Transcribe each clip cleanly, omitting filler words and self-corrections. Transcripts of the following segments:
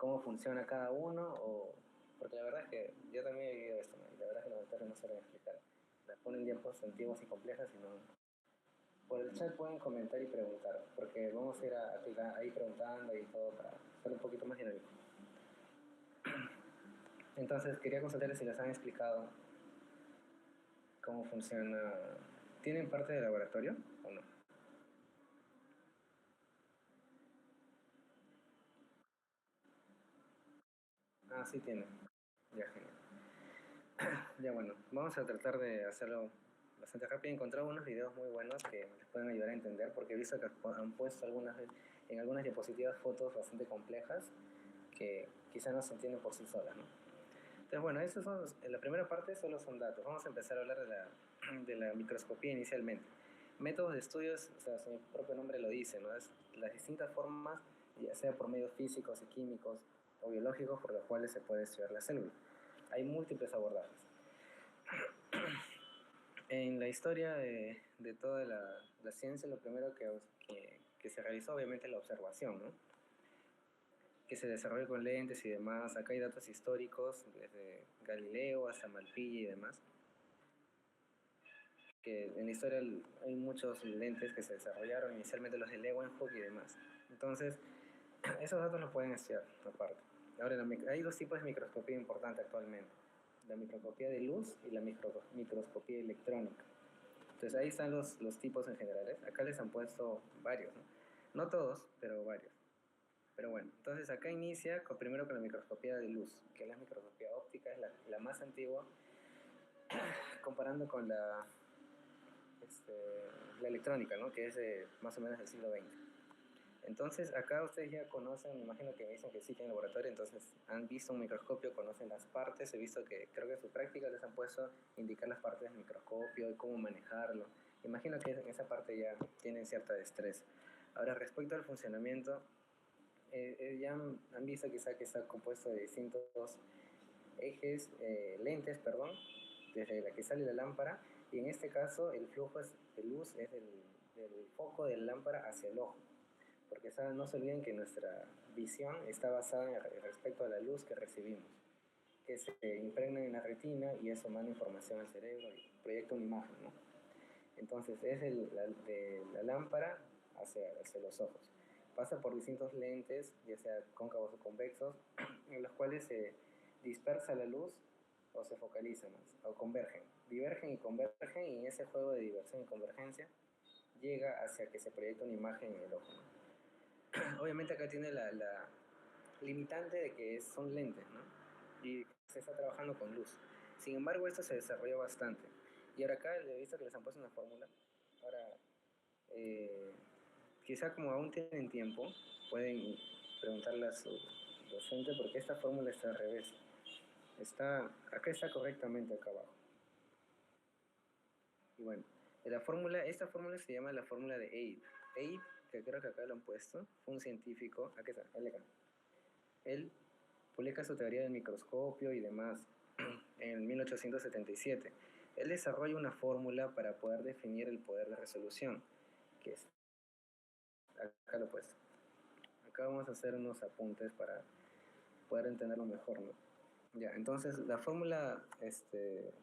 cómo funciona cada uno, o porque la verdad es que yo también he vivido esto, ¿no? Y la verdad es que los doctores no saben explicar. Las ponen diapositivas y complejas y no. Por el chat pueden comentar y preguntar, porque vamos a ir ahí preguntando y todo para ser un poquito más dinámico. Entonces quería consultarles si les han explicado cómo funciona. ¿Tienen parte de laboratorio o no? Ah, sí tienen. Ya, genial. Ya, bueno, vamos a tratar de hacerlo bastante rápido. He encontrado unos videos muy buenos que les pueden ayudar a entender, porque he visto que han puesto en algunas diapositivas fotos bastante complejas que quizá no se entienden por sí solas, ¿no? Entonces, bueno, en la primera parte solo son datos. Vamos a empezar a hablar de la microscopía inicialmente. Métodos de estudios, o sea, su propio nombre lo dice, ¿no? Es las distintas formas, ya sea por medios físicos y químicos o biológicos, por los cuales se puede estudiar la célula. Hay múltiples abordajes. En la historia de toda la ciencia, lo primero que se realizó obviamente es la observación, ¿no? Que se desarrolló con lentes y demás. Acá hay datos históricos, desde Galileo hasta Malpighi y demás, que en la historia hay muchos lentes que se desarrollaron, inicialmente los de Leeuwenhoek y demás. Entonces, esos datos los pueden estudiar aparte. Ahora, hay dos tipos de microscopía importantes actualmente: la microscopía de luz y la microscopía electrónica. Entonces ahí están los tipos en general. Acá les han puesto varios, ¿no? No todos, pero varios. Pero bueno, entonces acá inicia primero con la microscopía de luz, que es la microscopía óptica, es la más antigua, comparando con la electrónica, ¿no? Que es más o menos del siglo XX. Entonces acá ustedes ya conocen, me imagino que me dicen que sí tienen laboratorio, entonces han visto un microscopio, conocen las partes. He visto que creo que en su práctica les han puesto indicar las partes del microscopio y cómo manejarlo. Imagino que en esa parte ya tienen cierta destreza. Ahora, respecto al funcionamiento, ya han visto quizá que está compuesto de distintos lentes, perdón, desde la que sale la lámpara, y en este caso el flujo de luz es del foco de la lámpara hacia el ojo, porque ¿saben? No se olviden que nuestra visión está basada respecto a la luz que recibimos, que se impregna en la retina y eso manda información al cerebro y proyecta una imagen, ¿no? Entonces es de la lámpara hacia los ojos. Pasa por distintos lentes, ya sea cóncavos o convexos, en los cuales se dispersa la luz o se focaliza más, o convergen. Divergen y convergen, y en ese juego de diversión y convergencia llega hacia que se proyecta una imagen en el ojo, ¿no? Obviamente acá tiene la limitante de que son lentes, ¿no? Y se está trabajando con luz. Sin embargo, esto se desarrolló bastante. Y ahora acá he visto que les han puesto una fórmula. Ahora, eh, quizá como aún tienen tiempo, pueden preguntarle a su docente porque esta fórmula está al revés. Acá está correctamente acá abajo. Y bueno, esta fórmula se llama la fórmula de Abe. Abe, que creo que acá lo han puesto, fue un científico, aquí está, él acá. Él publica su teoría del microscopio y demás en 1877. Él desarrolla una fórmula para poder definir el poder de resolución, que es, acá lo he puesto. Acá vamos a hacer unos apuntes para poder entenderlo mejor, ¿no? Ya, entonces la fórmula de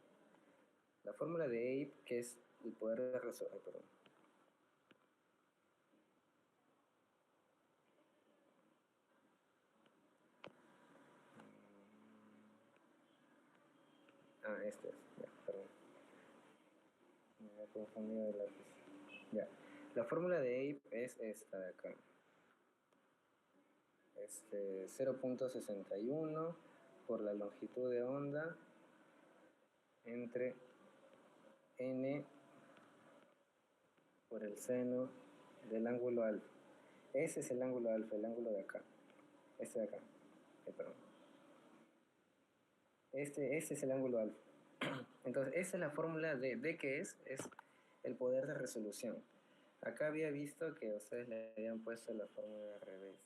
Abe, que es el poder de resolución, perdón. Este es, ya, perdón. Me he confundido de lápiz. Ya, la fórmula de Abe es esta de acá. 0.61 por la longitud de onda entre n por el seno del ángulo alfa. Ese es el ángulo alfa, el ángulo de acá. Este de acá. Perdón. Este es el ángulo alfa. Entonces, esa es la fórmula de qué es el poder de resolución. Acá había visto que ustedes le habían puesto la fórmula al revés.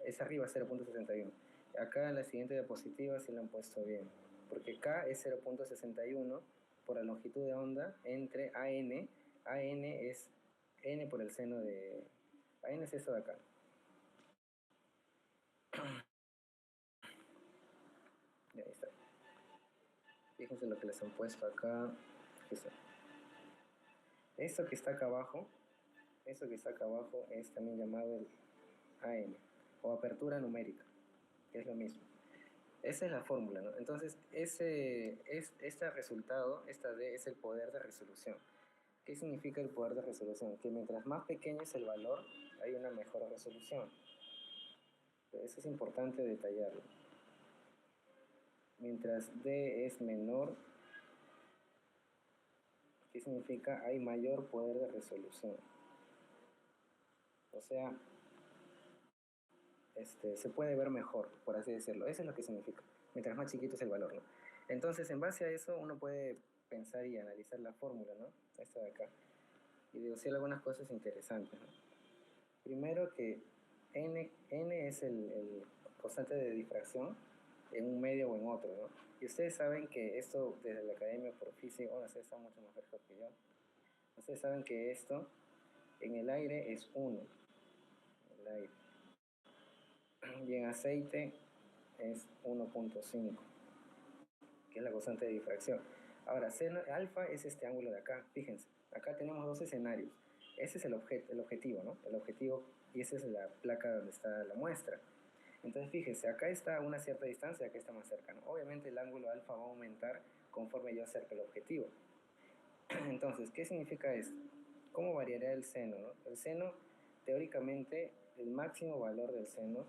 Es arriba 0.61. Acá en la siguiente diapositiva sí la han puesto bien, porque K es 0.61 por la longitud de onda entre AN. AN es N por el seno de... AN es esto de acá. Fíjense lo que les han puesto acá. Fíjense. Esto que está acá abajo, eso que está acá abajo es también llamado el AM, o apertura numérica, que es lo mismo. Esa es la fórmula, ¿no? Entonces, este resultado, esta D, es el poder de resolución. ¿Qué significa el poder de resolución? Que mientras más pequeño es el valor, hay una mejor resolución. Eso es importante detallarlo. Mientras D es menor, ¿qué significa? Hay mayor poder de resolución. O sea, se puede ver mejor, por así decirlo. Eso es lo que significa. Mientras más chiquito es el valor, ¿no? Entonces, en base a eso, uno puede pensar y analizar la fórmula, ¿no? Esta de acá. Y deducir algunas cosas interesantes, ¿no? Primero que n es el constante de difracción en un medio o en otro, ¿no? Y ustedes saben que esto, desde la academia por física, ustedes están mucho más frescos que yo. Ustedes saben que esto en el aire es 1, el aire. Y en aceite es 1.5, que es la constante de difracción. Ahora, alfa es este ángulo de acá, fíjense. Acá tenemos dos escenarios. Ese es el objetivo, ¿no? El objetivo, y esa es la placa donde está la muestra. Entonces, fíjense, acá está a una cierta distancia, acá está más cercano. Obviamente el ángulo alfa va a aumentar conforme yo acerque el objetivo. Entonces, ¿qué significa esto? ¿Cómo variará el seno, no? El seno, teóricamente, el máximo valor del seno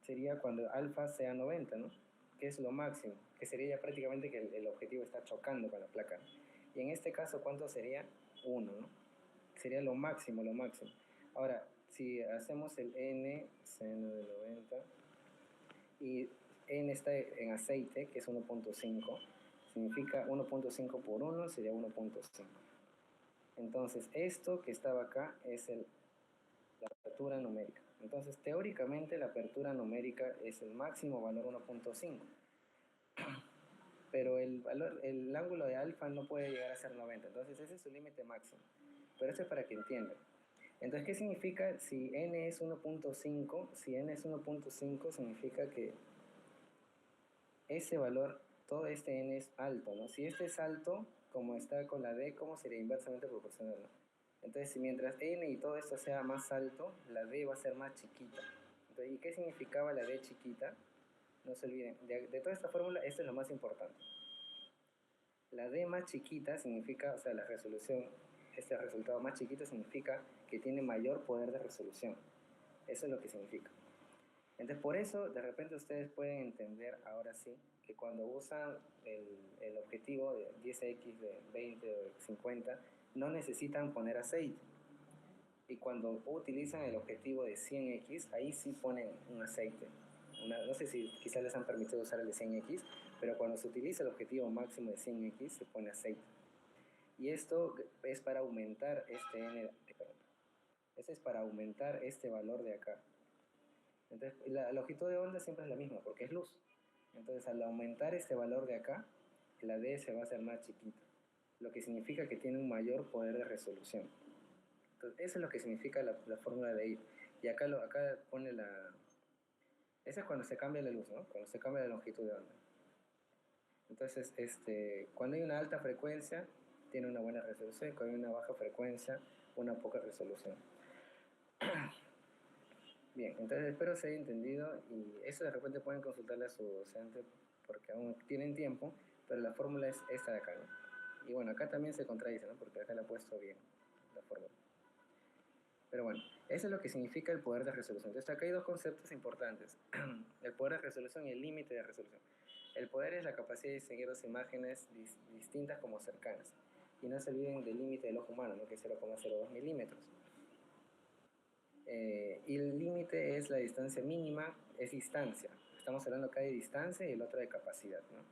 sería cuando alfa sea 90, ¿no? Que es lo máximo, que sería ya prácticamente que el objetivo está chocando con la placa. Y en este caso, ¿cuánto sería? 1, ¿no? Sería lo máximo, lo máximo. Ahora, si hacemos el n, seno de 90, y n está en aceite, que es 1.5, significa 1.5 por 1 sería 1.5. Entonces, esto que estaba acá es la apertura numérica. Entonces, teóricamente la apertura numérica es el máximo valor 1.5. Pero el ángulo de alfa no puede llegar a ser 90. Entonces, ese es su límite máximo. Pero eso es para que entiendan. Entonces, ¿qué significa si n es 1.5? Si n es 1.5 significa que ese valor, todo este n es alto, ¿no? Si este es alto, como está con la d, ¿cómo sería? Inversamente proporcional, ¿no? Entonces, si mientras n y todo esto sea más alto, la d va a ser más chiquita. Entonces, ¿y qué significaba la d chiquita? No se olviden, de toda esta fórmula, esto es lo más importante. La d más chiquita significa, o sea, la resolución, este resultado más chiquito significa que tiene mayor poder de resolución. Eso es lo que significa. Entonces, por eso, de repente ustedes pueden entender, ahora sí, que cuando usan el objetivo de 10x, de 20 o de 50, no necesitan poner aceite. Y cuando utilizan el objetivo de 100x, ahí sí ponen un aceite. No sé si quizás les han permitido usar el de 100x, pero cuando se utiliza el objetivo máximo de 100x, se pone aceite. Y esto es para aumentar este es para aumentar este valor de acá. Entonces, la longitud de onda siempre es la misma, porque es luz. Entonces, al aumentar este valor de acá, la D se va a hacer más chiquita, lo que significa que tiene un mayor poder de resolución. Entonces, eso es lo que significa la fórmula de I. Y acá pone la... Esa es cuando se cambia la luz, ¿no? Cuando se cambia la longitud de onda. Entonces, cuando hay una alta frecuencia, tiene una buena resolución. Cuando hay una baja frecuencia, una poca resolución. Bien, entonces espero se haya entendido y eso de repente pueden consultarle a su docente porque aún tienen tiempo, pero la fórmula es esta de acá, ¿no? Y bueno, acá también se contradice, ¿no? Porque acá la he puesto bien, la fórmula. Pero bueno, eso es lo que significa el poder de resolución. Entonces acá hay dos conceptos importantes, el poder de resolución y el límite de resolución. El poder es la capacidad de distinguir dos imágenes distintas como cercanas. Y no se olviden del límite del ojo humano, ¿no? Que es 0,02 milímetros. Y el límite es la distancia mínima, es distancia. Estamos hablando acá de distancia y el otro de capacidad, ¿no?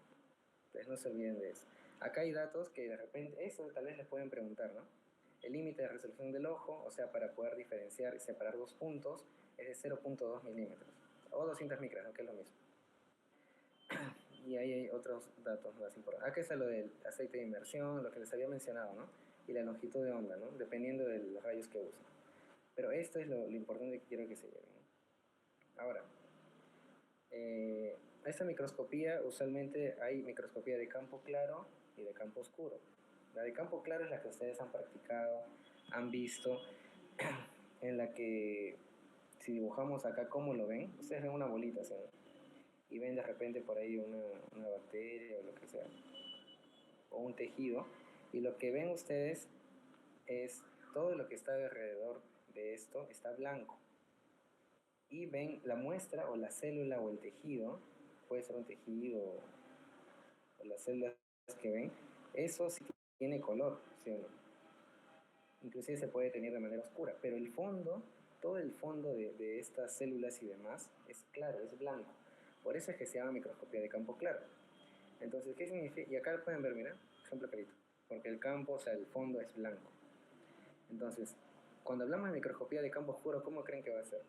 Entonces no se olviden de eso. Acá hay datos que de repente, eso tal vez les pueden preguntar, ¿no? El límite de resolución del ojo, o sea, para poder diferenciar y separar dos puntos, es de 0.2 milímetros. O 200 micras, ¿no? Que es lo mismo. Y ahí hay otros datos más importantes. Acá está lo del aceite de inmersión, lo que les había mencionado, ¿no? Y la longitud de onda, ¿no? Dependiendo de los rayos que usen. Pero esto es lo importante que quiero que se lleven, ¿no? Ahora, Esta microscopía, usualmente hay microscopía de campo claro y de campo oscuro. La de campo claro es la que ustedes han practicado, han visto, en la que si dibujamos acá, ¿cómo lo ven? Ustedes ven una bolita, ¿sí? Y ven de repente por ahí una bacteria o lo que sea, o un tejido, y lo que ven ustedes es todo lo que está alrededor de esto está blanco. Y ven la muestra o la célula o el tejido, puede ser un tejido o las células que ven, eso sí tiene color, ¿sí o no? Inclusive se puede tener de manera oscura, pero el fondo, todo el fondo de estas células y demás es claro, es blanco. Por eso es que se llama microscopía de campo claro. Entonces, ¿qué significa? Y acá lo pueden ver, mira, ejemplo clarito, porque el campo, o sea, el fondo es blanco. Entonces, cuando hablamos de microscopía de campo oscuro, ¿cómo creen que va a ser?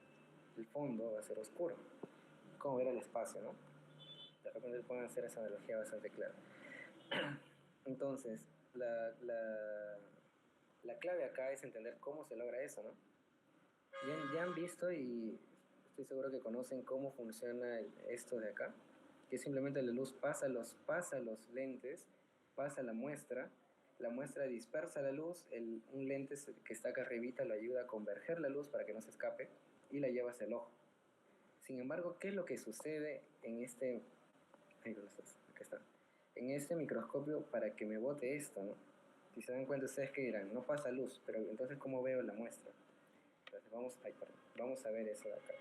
El fondo va a ser oscuro, como ver el espacio, ¿no? De repente pueden hacer esa analogía bastante clara. Entonces, la clave acá es entender cómo se logra eso, ¿no? Ya han visto y estoy seguro que conocen cómo funciona esto de acá, que simplemente la luz pasa los lentes, pasa la muestra dispersa la luz, un lente que está acá arribita lo ayuda a converger la luz para que no se escape y la lleva hacia el ojo. Sin embargo, ¿qué es lo que sucede en este... Ahí ¿dónde estás? Acá está. En este microscopio para que me bote esto, ¿no? Si se dan cuenta ustedes que dirán, no pasa luz, pero entonces ¿cómo veo la muestra? Entonces vamos a ver eso de acá.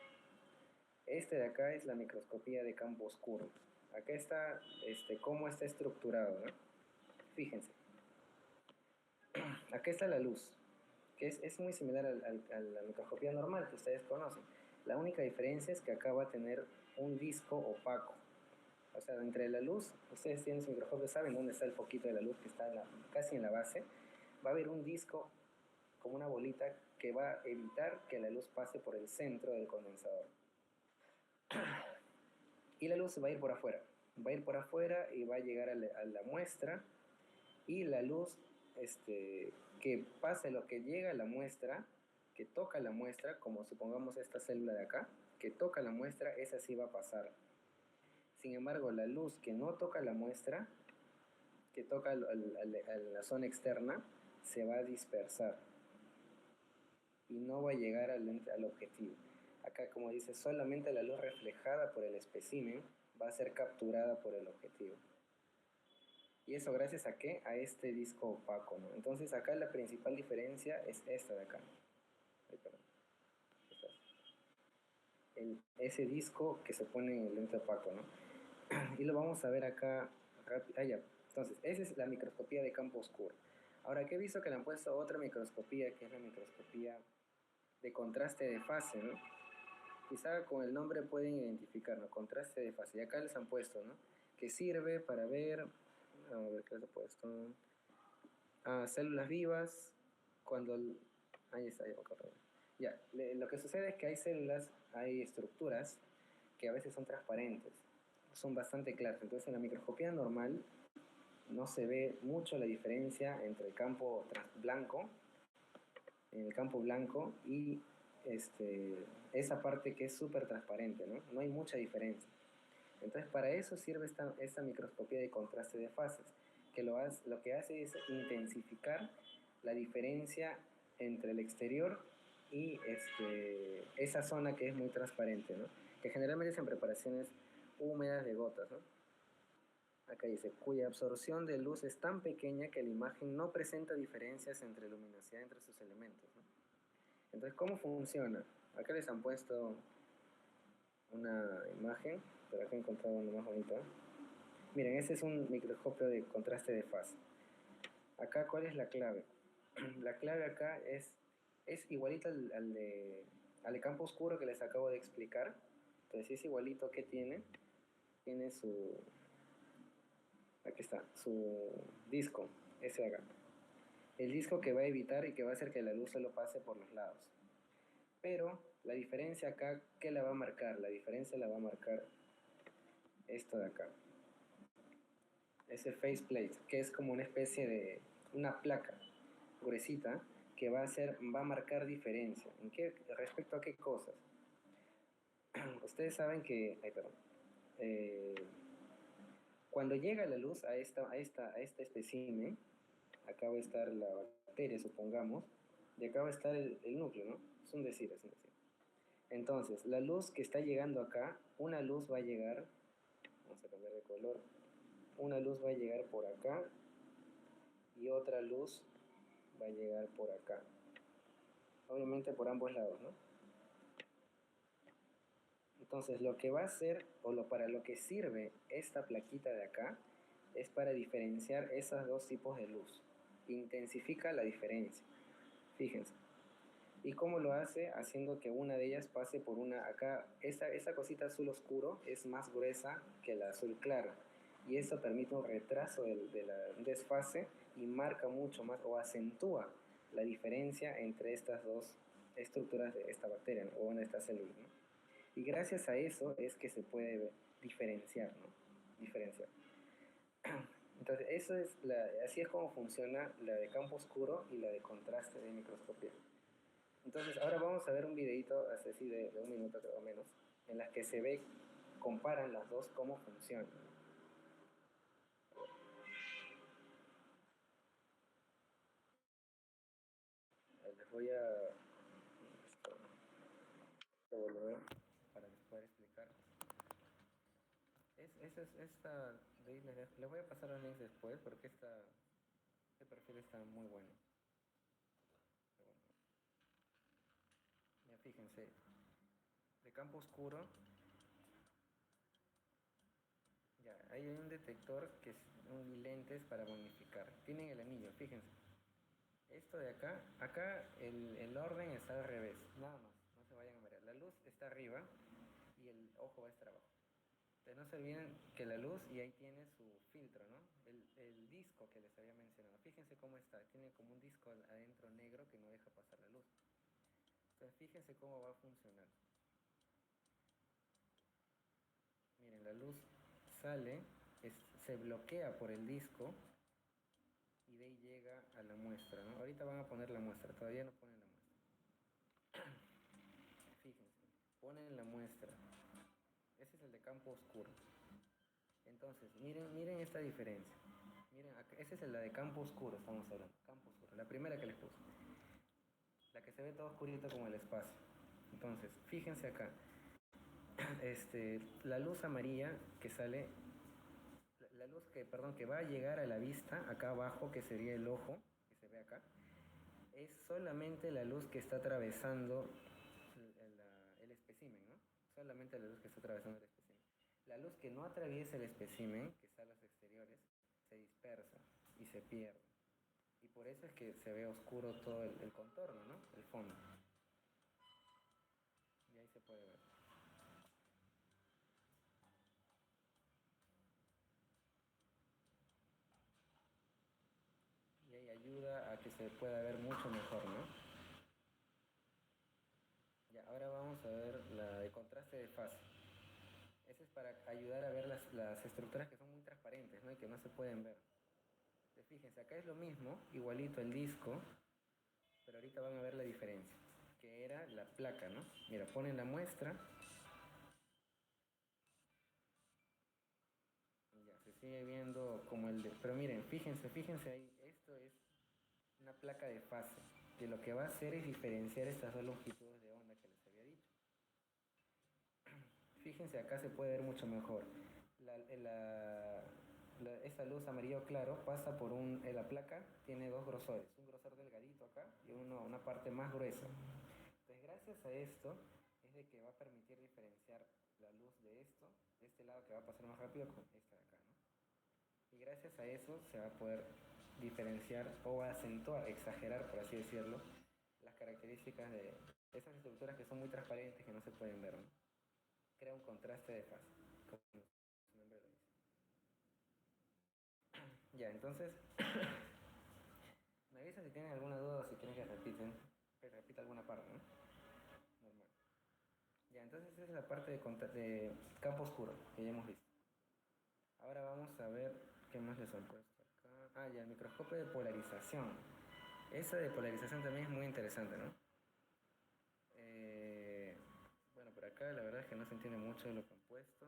Este de acá es la microscopía de campo oscuro. Acá está cómo está estructurado, ¿no? Fíjense. Acá está la luz, que es muy similar a la microscopía normal que ustedes conocen. La única diferencia es que acá va a tener un disco opaco. O sea, entre la luz, ustedes tienen su microscopio, saben dónde está el foquito de la luz que está casi en la base. Va a haber un disco como una bolita que va a evitar que la luz pase por el centro del condensador. Y la luz va a ir por afuera. Va a ir por afuera y va a llegar a la muestra. Y la luz que pase lo que llega a la muestra, que toca la muestra, como supongamos esta célula de acá, que toca la muestra, esa sí va a pasar. Sin embargo, la luz que no toca la muestra, que toca a la zona externa, se va a dispersar y no va a llegar al objetivo. Acá, como dice, solamente la luz reflejada por el espécimen va a ser capturada por el objetivo. ¿Y eso gracias a qué? A este disco opaco, ¿no? Entonces acá la principal diferencia es esta de acá. Ay, perdón. Ese disco que se pone en el lente opaco, ¿no? Y lo vamos a ver acá rápido. Ah, ya. Entonces, esa es la microscopía de campo oscuro. Ahora, que he visto que le han puesto otra microscopía, que es la microscopía de contraste de fase, ¿no? Quizá con el nombre pueden identificarlo, contraste de fase. Y acá les han puesto, ¿no? Que sirve para ver, a ver qué les he puesto, células vivas, cuando, ahí está, ya, lo que sucede es que hay células, hay estructuras que a veces son transparentes, son bastante claras. Entonces en la microscopía normal no se ve mucho la diferencia entre el campo blanco, en el campo blanco y esa parte que es súper transparente, ¿no? No hay mucha diferencia. Entonces para eso sirve esta microscopía de contraste de fases, que lo que hace es intensificar la diferencia entre el exterior y esa zona que es muy transparente, ¿no? Que generalmente es en preparaciones húmedas de gotas, ¿no? Acá dice, cuya absorción de luz es tan pequeña que la imagen no presenta diferencias entre luminosidad entre sus elementos, ¿no? Entonces, ¿cómo funciona? Acá les han puesto una imagen, pero acá he encontrado una más bonita. Miren, este es un microscopio de contraste de fase. Acá, ¿cuál es la clave? La clave acá es igualito al de campo oscuro que les acabo de explicar. Entonces, es igualito que tiene aquí está, su disco, ese de acá. El disco que va a evitar y que va a hacer que la luz solo pase por los lados. Pero la diferencia acá, ¿qué la va a marcar? La diferencia la va a marcar esto de acá. Ese faceplate, que es como una especie de una placa gruesita que va a marcar diferencia. ¿Respecto a qué cosas? Ustedes saben que, eh, cuando llega la luz a este espécimen, acá va a estar la bacteria, supongamos, y acá va a estar el núcleo, ¿no? Es un decir, es un decir. Entonces, la luz que está llegando acá, una luz va a llegar, vamos a cambiar de color, una luz va a llegar por acá y otra luz va a llegar por acá. Obviamente por ambos lados, ¿no? Entonces, lo que va a hacer, para lo que sirve esta plaquita de acá, es para diferenciar esos dos tipos de luz. Intensifica la diferencia. Fíjense. ¿Y cómo lo hace? Haciendo que una de ellas pase por una... Acá, esa cosita azul oscuro es más gruesa que la azul clara. Y eso permite un retraso un desfase y marca mucho más o acentúa la diferencia entre estas dos estructuras de esta bacteria, ¿no? O en esta célula, ¿no? Y gracias a eso es que se puede diferenciar, ¿no? Diferenciar. Entonces, así es como funciona la de campo oscuro y la de contraste de microscopía. Entonces, ahora vamos a ver un videito, así de un minuto creo menos, en las que se ve, comparan las dos cómo funcionan. Les voy a devolver para poder explicar. Esta de ahí les voy a pasar los links después porque este perfil está muy bueno. Ya fíjense, de campo oscuro, ya, ahí hay un detector que es un lentes para magnificar. Tienen el anillo, fíjense. Esto de acá el orden está al revés, nada más, no se vayan a marear. La luz está arriba y el ojo va a estar abajo. Entonces no se olviden que la luz, y ahí tiene su filtro, ¿no? El disco que les había mencionado. Fíjense cómo está, tiene como un disco adentro negro que no deja pasar la luz. Entonces fíjense cómo va a funcionar. Miren, la luz sale, se bloquea por el disco y de ahí llega a la muestra, ¿no? Ahorita van a poner la muestra, todavía no ponen la muestra. Fíjense, ponen la muestra. Ese es el de campo oscuro. Entonces, miren esta diferencia. Miren, esa es la de campo oscuro, estamos hablando. Campo oscuro, la primera que les puse. La que se ve todo oscurito como el espacio. Entonces, fíjense acá. La luz amarilla que sale, la luz que va a llegar a la vista, acá abajo, que sería el ojo, que se ve acá, es solamente la luz que está atravesando el espécimen, ¿no? Solamente la luz que está atravesando el espécimen. La luz que no atraviesa el espécimen, que está a los exteriores, se dispersa y se pierde. Y por eso es que se ve oscuro todo el contorno, ¿no? El fondo. Y ahí se puede ver. Y ahí ayuda a que se pueda ver mucho mejor, ¿no? Ya, ahora vamos a ver la de contraste de fase. Ese es para ayudar a ver las estructuras que son muy transparentes, ¿no? Y que no se pueden ver. Entonces, fíjense, acá es lo mismo, igualito el disco, pero ahorita van a ver la diferencia, que era la placa, ¿no? Mira, ponen la muestra, y ya, se sigue viendo como el de... Pero miren, fíjense ahí, esto es una placa de fase, que lo que va a hacer es diferenciar estas dos longitudes de onda que les había dicho. Fíjense, acá se puede ver mucho mejor. Esta luz amarillo claro pasa por la placa, tiene dos grosores, un grosor delgadito acá y una parte más gruesa. Entonces, gracias a esto, es de que va a permitir diferenciar la luz de este lado que va a pasar más rápido con esta de acá, ¿no? Y gracias a eso se va a poder diferenciar o acentuar, exagerar, por así decirlo, las características de esas estructuras que son muy transparentes, que no se pueden ver, ¿no? Crea un contraste de fase, como su nombre lo dice. Ya, entonces, me avisan si tienen alguna duda o si quieren que repita alguna parte, ¿no? Normal. Ya, entonces esa es la parte de campo oscuro que ya hemos visto. Ahora vamos a ver qué más les han puesto acá. Ah, ya, el microscopio de polarización. Esa de polarización también es muy interesante, ¿no? Bueno, por acá la verdad es que no se entiende mucho de lo que han puesto.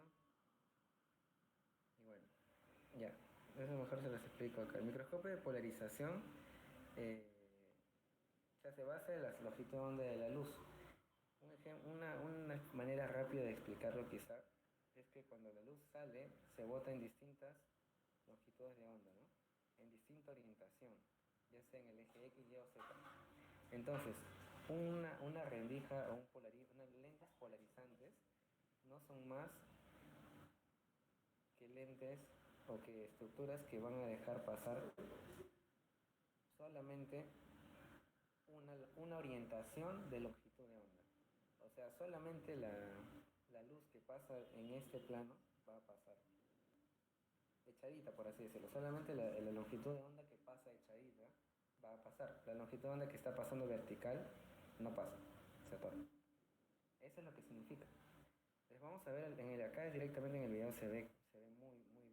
Ya, eso mejor se los explico acá. El microscopio de polarización o sea, se basa en la longitud de onda de la luz. Una manera rápida de explicarlo quizá es que cuando la luz sale se bota en distintas longitudes de onda, ¿no? En distinta orientación, ya sea en el eje X, Y o Z. Entonces, una rendija o unas lentes polarizantes no son más que lentes o que estructuras que van a dejar pasar solamente una orientación de longitud de onda. O sea, solamente la luz que pasa en este plano va a pasar echadita, por así decirlo. Solamente la longitud de onda que pasa echadita va a pasar. La longitud de onda que está pasando vertical no pasa, se atora. Eso es lo que significa. Les vamos a ver acá directamente en el video se ve muy bien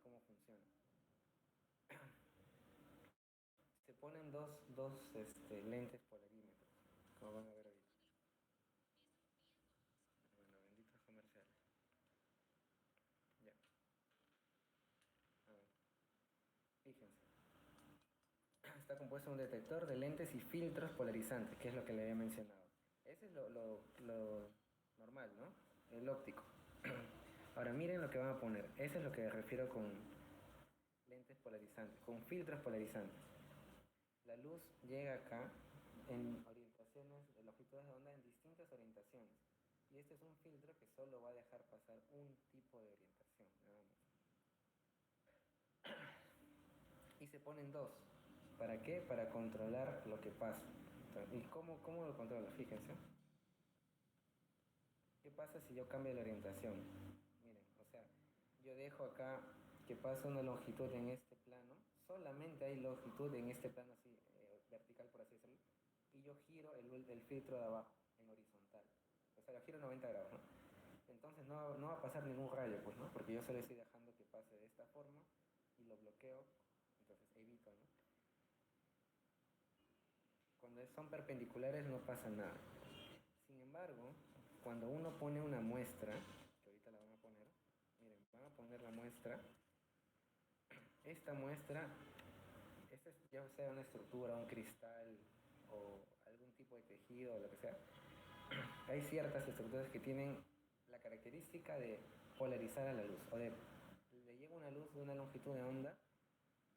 cómo funciona. Se ponen dos lentes polarímetros, como van a ver ahorita. Bueno, benditos comerciales. Ya, a ver, fíjense. Está compuesto de un detector de lentes y filtros polarizantes, que es lo que le había mencionado. Ese es lo normal, ¿no? El óptico. Ahora miren lo que van a poner. Eso es lo que me refiero con lentes polarizantes, con filtros polarizantes. La luz llega acá en orientaciones, de longitudes de onda en distintas orientaciones. Y este es un filtro que solo va a dejar pasar un tipo de orientación, nada más. Y se ponen dos. ¿Para qué? Para controlar lo que pasa. ¿Y cómo lo controla? Fíjense. ¿Qué pasa si yo cambio la orientación? Miren, o sea, yo dejo acá que pasa una longitud en este plano, solamente hay longitud en este plano así, vertical por así decirlo, y yo giro el filtro de abajo, en horizontal. O sea, lo giro 90 grados, ¿no? Entonces no va a pasar ningún rayo, pues, ¿no? Porque yo solo estoy dejando que pase de esta forma y lo bloqueo, entonces evito, ¿no? Cuando son perpendiculares no pasa nada. Sin embargo, cuando uno pone una muestra, que ahorita la van a poner, miren, van a poner la muestra, esta muestra, esta es ya sea una estructura, un cristal o algún tipo de tejido o lo que sea, hay ciertas estructuras que tienen la característica de polarizar a la luz, o de le llega una luz de una longitud de onda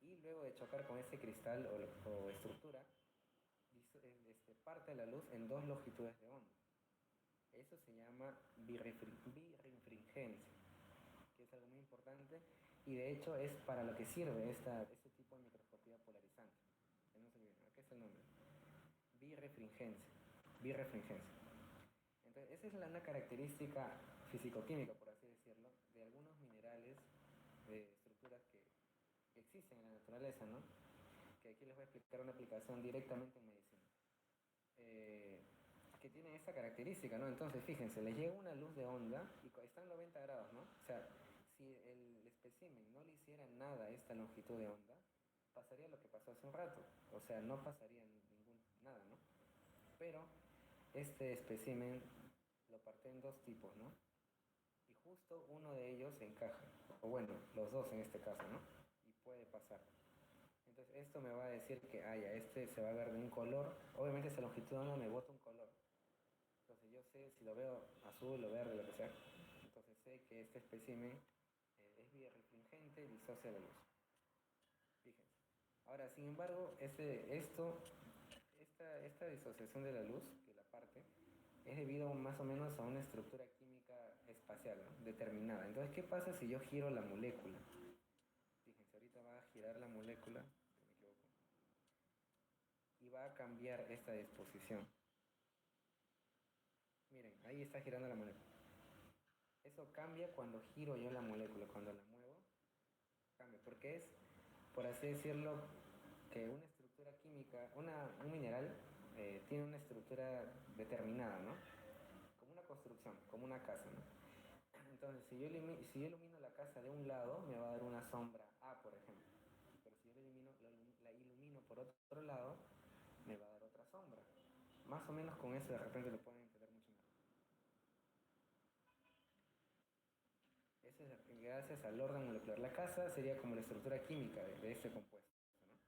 y luego de chocar con ese cristal o estructura, parte la luz en dos longitudes de onda. Eso se llama birrefringencia, que es algo muy importante y de hecho es para lo que sirve este tipo de microscopía polarizante. Que no se olviden, ¿qué es el nombre? Birrefringencia. Birrefringencia. Entonces, esa es una característica fisicoquímica, por así decirlo, de algunos minerales, de estructuras que existen en la naturaleza, ¿no? Que aquí les voy a explicar una aplicación directamente en medicina. Que tienen esta característica, ¿no? Entonces, fíjense, les llega una luz de onda y está en 90 grados, ¿no? O sea, si el espécimen no le hiciera nada a esta longitud de onda, pasaría lo que pasó hace un rato. O sea, no pasaría nada, ¿no? Pero este espécimen lo parte en dos tipos, ¿no? Y justo uno de ellos encaja, o bueno, los dos en este caso, ¿no? Y puede pasar. Entonces esto me va a decir que, ya, este se va a ver de un color, obviamente esa longitud de onda me bota un color. Entonces yo sé si lo veo azul o verde, lo que sea, entonces sé que este espécimen es birrefringente y disocia la luz. Fíjense. Ahora, sin embargo, esta disociación de la luz, que la parte, es debido más o menos a una estructura química espacial, ¿no? Determinada. Entonces, ¿qué pasa si yo giro la molécula? Fíjense, ahorita va a girar la molécula, si me equivoco, y va a cambiar esta disposición. Miren, ahí está girando la molécula. Eso cambia cuando giro yo la molécula, cuando la muevo, cambia, porque es, por así decirlo, que una estructura química, un mineral tiene una estructura determinada, ¿no? Como una construcción, como una casa, ¿no? Entonces, si yo ilumino la casa de un lado, me va a dar una sombra A, por ejemplo. Pero si yo la ilumino por otro lado, me va a dar otra sombra. Más o menos con eso de repente lo pueden entender mucho mejor. Eso es gracias al orden molecular. La casa sería como la estructura química de este compuesto, ¿no?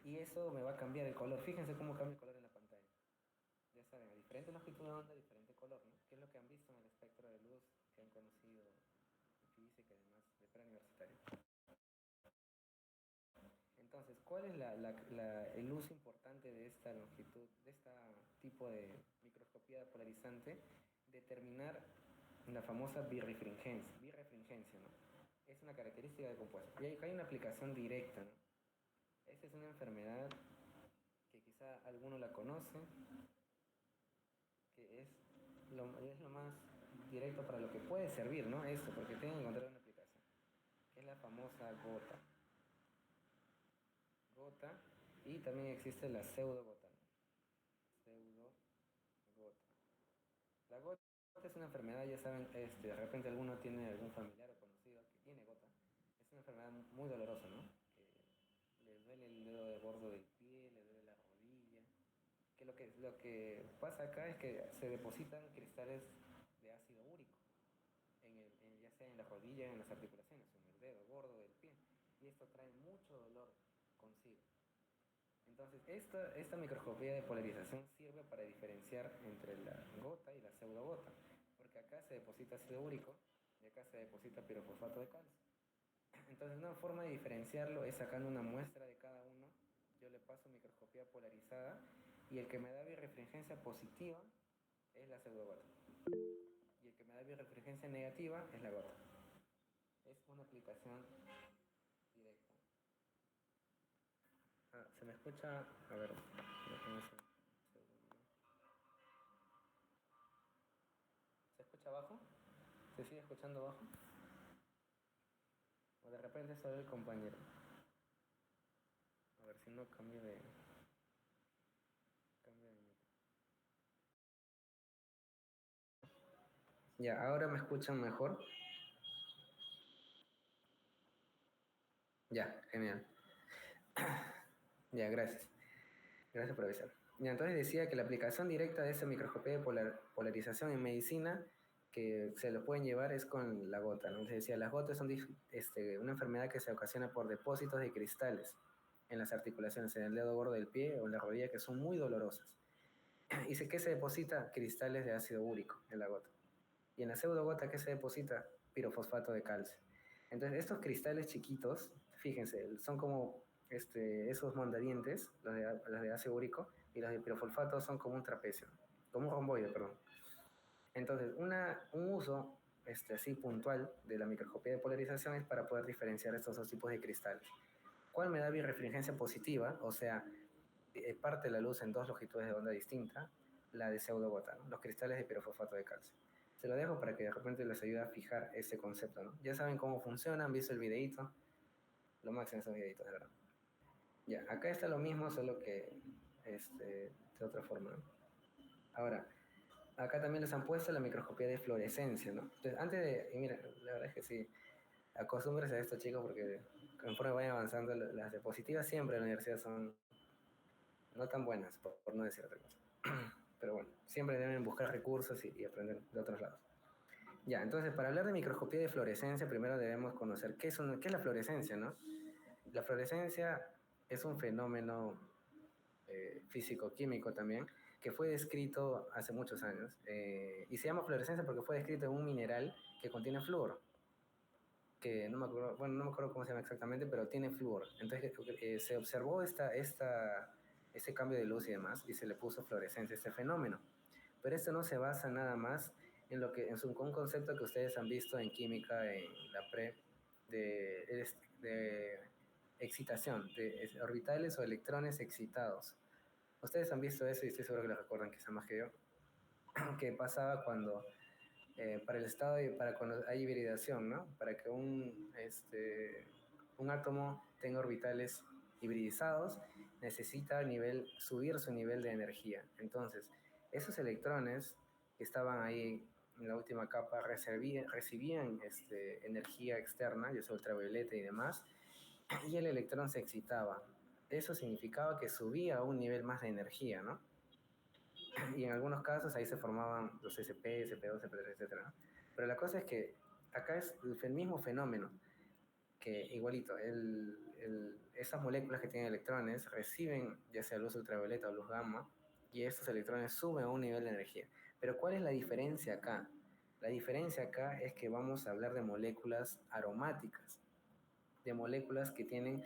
Y eso me va a cambiar el color. Fíjense cómo cambia el color en la pantalla. Ya saben, a diferente longitud de onda, diferente color, ¿no? ¿Qué es lo que han visto en el espectro de luz que han conocido en física y demás de preuniversitario? Entonces, ¿cuál es el uso importante de esta longitud, de este tipo de microscopía polarizante? Determinar la famosa birrefringencia, ¿no? Es una característica del compuesto. Y hay una aplicación directa, ¿no? Esta es una enfermedad que quizá alguno la conoce, que es lo más directo para lo que puede servir, ¿no? Esto, porque tienen que encontrar una aplicación, que es la famosa gota. Gota, y también existe la pseudogota, ¿no? Pseudogota. La gota es una enfermedad, ya saben, de repente alguno tiene algún familiar o conocido que tiene gota. Es una enfermedad muy dolorosa, ¿no? Que le duele el dedo de gordo del pie, le duele la rodilla. Que lo que pasa acá es que se depositan cristales de ácido úrico, ya sea en la rodilla, en las articulaciones, en el dedo gordo del pie. Y esto trae mucho dolor consigo. Entonces, esta microscopía de polarización sirve para diferenciar entre la gota y la pseudogota, porque acá se deposita ácido úrico y acá se deposita pirofosfato de calcio. Entonces, una forma de diferenciarlo es sacando una muestra de cada uno. Yo le paso microscopía polarizada y el que me da birrefringencia positiva es la pseudogota y el que me da birrefringencia negativa es la gota. Es una aplicación directa. ¿Se me escucha? A ver, ¿se escucha abajo? ¿Se sigue escuchando abajo? O de repente solo el compañero. A ver si no cambio de micro. Ya, ahora me escuchan mejor. Ya, genial. Ya, gracias. Gracias por avisar. Ya, entonces decía que la aplicación directa de esa microscopía de polarización en medicina que se lo pueden llevar es con la gota, ¿no? Entonces decía, las gotas son una enfermedad que se ocasiona por depósitos de cristales en las articulaciones, en el dedo gordo del pie o en la rodilla, que son muy dolorosas. Y dice, ¿qué se deposita? Cristales de ácido úrico en la gota. Y en la pseudogota, ¿qué se deposita? Pirofosfato de calcio. Entonces, estos cristales chiquitos, fíjense, son como esos mondadientes, los de ácido úrico, y los de pirofosfato son como un trapecio, como un romboide, perdón. Entonces, un uso así puntual de la microscopía de polarización es para poder diferenciar estos dos tipos de cristales. ¿Cuál me da birrefringencia positiva? O sea, parte la luz en dos longitudes de onda distintas, la de pseudogota, ¿no? Los cristales de pirofosfato de calcio. Se lo dejo para que de repente les ayude a fijar ese concepto, ¿no? Ya saben cómo funciona, han visto el videito, lo máximo esos videitos, de verdad. Ya, acá está lo mismo, solo que de otra forma, ¿no? Ahora, acá también les han puesto la microscopía de fluorescencia, ¿no? Entonces, y mira, la verdad es que sí, acostúmbrense a esto, chicos, porque conforme vayan avanzando, las diapositivas siempre en la universidad son no tan buenas, por no decir otra cosa. Pero bueno, siempre deben buscar recursos y aprender de otros lados. Ya, entonces para hablar de microscopía de fluorescencia, primero debemos conocer qué es la fluorescencia, ¿no? La fluorescencia es un fenómeno físico-químico también, que fue descrito hace muchos años, y se llama fluorescencia porque fue descrito en un mineral que contiene flúor, que no me acuerdo, bueno, no me acuerdo cómo se llama exactamente, pero tiene flúor. Entonces se observó ese cambio de luz y demás, y se le puso fluorescencia, este fenómeno. Pero esto no se basa nada más en un concepto que ustedes han visto en química, en la de excitación, de orbitales o electrones excitados. Ustedes han visto eso y estoy seguro que lo recuerdan, quizá más que yo, que pasaba para el estado y para cuando hay hibridación, ¿no? Para que un átomo tenga orbitales hibridizados, necesita subir su nivel de energía. Entonces, esos electrones que estaban ahí en la última capa recibían energía externa, ya sea ultravioleta y demás, y el electrón se excitaba. Eso significaba que subía a un nivel más de energía, ¿no? Y en algunos casos ahí se formaban los SP, SP2, SP3, etc. Pero la cosa es que acá es el mismo fenómeno, que igualito, esas moléculas que tienen electrones reciben ya sea luz ultravioleta o luz gamma, y estos electrones suben a un nivel de energía. Pero ¿cuál es la diferencia acá? La diferencia acá es que vamos a hablar de moléculas aromáticas, de moléculas que tienen,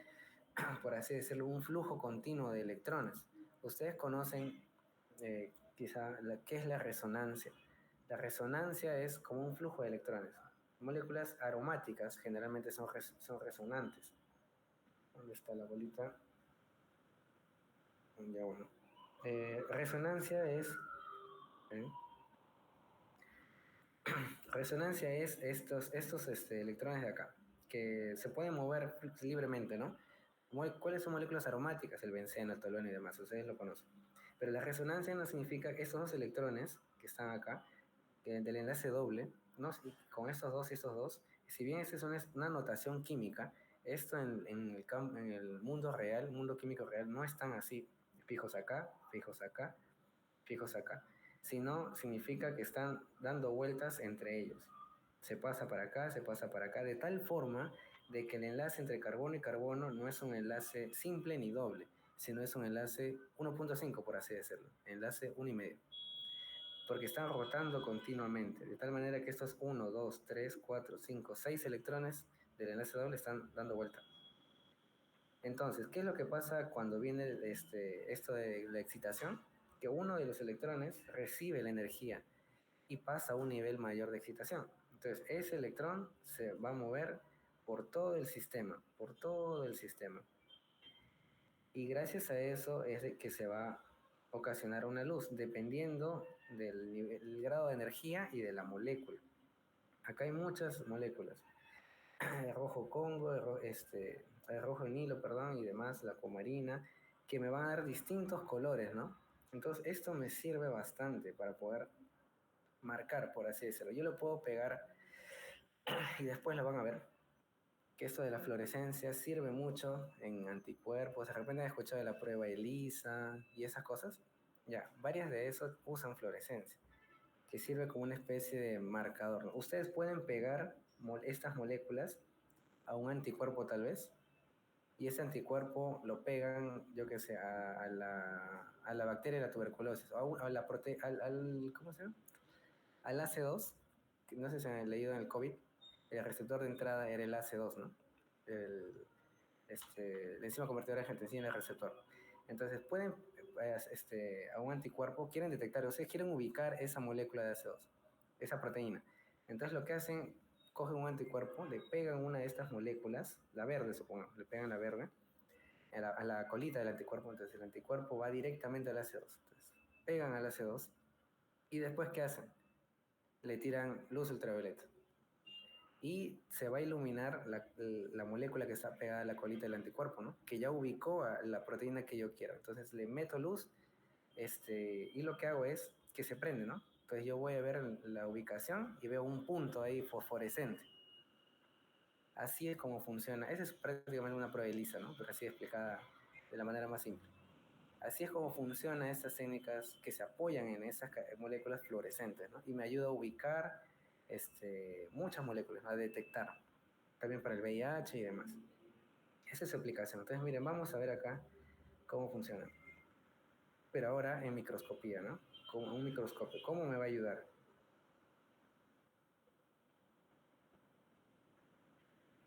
por así decirlo, un flujo continuo de electrones. Ustedes conocen quizá qué es la resonancia. La resonancia es como un flujo de electrones. Moléculas aromáticas generalmente son resonantes. ¿Dónde está la bolita? Ya bueno. Resonancia es... ¿eh? Resonancia es estos electrones de acá, que se pueden mover libremente, ¿no? ¿Cuáles son moléculas aromáticas? El benceno, el tolueno y demás, ustedes lo conocen. Pero la resonancia no significa que estos dos electrones que están acá, del enlace doble, ¿no? Con estos dos, si bien esta es una notación química, esto en el mundo real, mundo químico real, no están así, fijos acá, fijos acá, fijos acá, sino significa que están dando vueltas entre ellos. Se pasa para acá, se pasa para acá, de tal forma de que el enlace entre carbono y carbono no es un enlace simple ni doble, sino es un enlace 1.5, por así decirlo, enlace 1,5, porque están rotando continuamente, de tal manera que estos 1, 2, 3, 4, 5, 6 electrones del enlace doble están dando vuelta. Entonces, ¿qué es lo que pasa cuando viene esto de la excitación? Que uno de los electrones recibe la energía y pasa a un nivel mayor de excitación. Entonces, ese electrón se va a mover por todo el sistema, por todo el sistema. Y gracias a eso es de que se va a ocasionar una luz, dependiendo del grado de energía y de la molécula. Acá hay muchas moléculas. El rojo Congo, el rojo Nilo, perdón, y demás, la acuamarina, que me van a dar distintos colores, ¿no? Entonces, esto me sirve bastante para poder marcar, por así decirlo. Yo lo puedo pegar y después lo van a ver, que esto de la fluorescencia sirve mucho en anticuerpos. De repente han escuchado de la prueba ELISA y esas cosas. Ya, varias de esos usan fluorescencia, que sirve como una especie de marcador, ¿no? Ustedes pueden pegar estas moléculas a un anticuerpo tal vez, y ese anticuerpo lo pegan, yo qué sé, a la bacteria de la tuberculosis, o a la ¿cómo se llama? Al AC2, que no sé si han leído en el COVID, el receptor de entrada era el AC2, ¿no? El, la enzima convertidora de angiotensina en el receptor. Entonces pueden, a un anticuerpo, quieren detectar, o sea, quieren ubicar esa molécula de AC2, esa proteína. Entonces lo que hacen, cogen un anticuerpo, le pegan una de estas moléculas, la verde supongamos, le pegan la verde, a la colita del anticuerpo, entonces el anticuerpo va directamente al AC2. Entonces, pegan al AC2 y después ¿qué hacen? Le tiran luz ultravioleta y se va a iluminar la molécula que está pegada a la colita del anticuerpo, ¿no? Que ya ubicó a la proteína que yo quiero. Entonces le meto luz, y lo que hago es que se prende, ¿no? Entonces yo voy a ver la ubicación y veo un punto ahí fosforescente. Así es como funciona. Esa es prácticamente una prueba ELISA, ¿no? Pero así explicada de la manera más simple. Así es como funcionan estas técnicas que se apoyan en esas moléculas fluorescentes, ¿no? Y me ayuda a ubicar muchas moléculas, ¿no? A detectar, también para el VIH y demás. Esa es su aplicación. Entonces, miren, vamos a ver acá cómo funciona. Pero ahora en microscopía, ¿no? Con un microscopio. ¿Cómo me va a ayudar?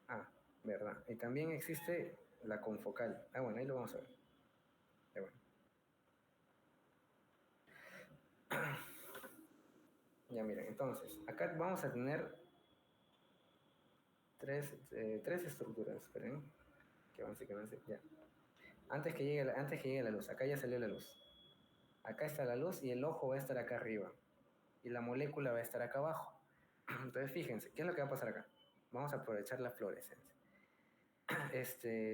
Ah, verdad. Y también existe la confocal. Ah, bueno, ahí lo vamos a ver. Ya, bueno. Ya miren, entonces, acá vamos a tener tres estructuras. Esperen, que avance, ya. Antes que llegue la luz, acá ya salió la luz. Acá está la luz y el ojo va a estar acá arriba. Y la molécula va a estar acá abajo. Entonces, fíjense, ¿qué es lo que va a pasar acá? Vamos a aprovechar la fluorescencia.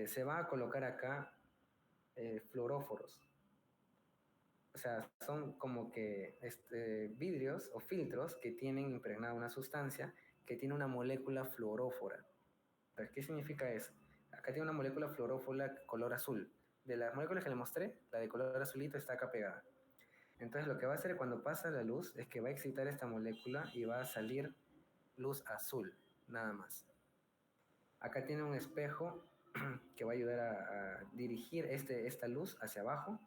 Se va a colocar acá fluoróforos. O sea, son como que vidrios o filtros que tienen impregnada una sustancia que tiene una molécula fluorófora. Entonces, ¿qué significa eso? Acá tiene una molécula fluorófora color azul. De las moléculas que le mostré, la de color azulito está acá pegada. Entonces, lo que va a hacer cuando pasa la luz es que va a excitar esta molécula y va a salir luz azul. nada más. Acá tiene un espejo que va a ayudar a dirigir esta luz hacia abajo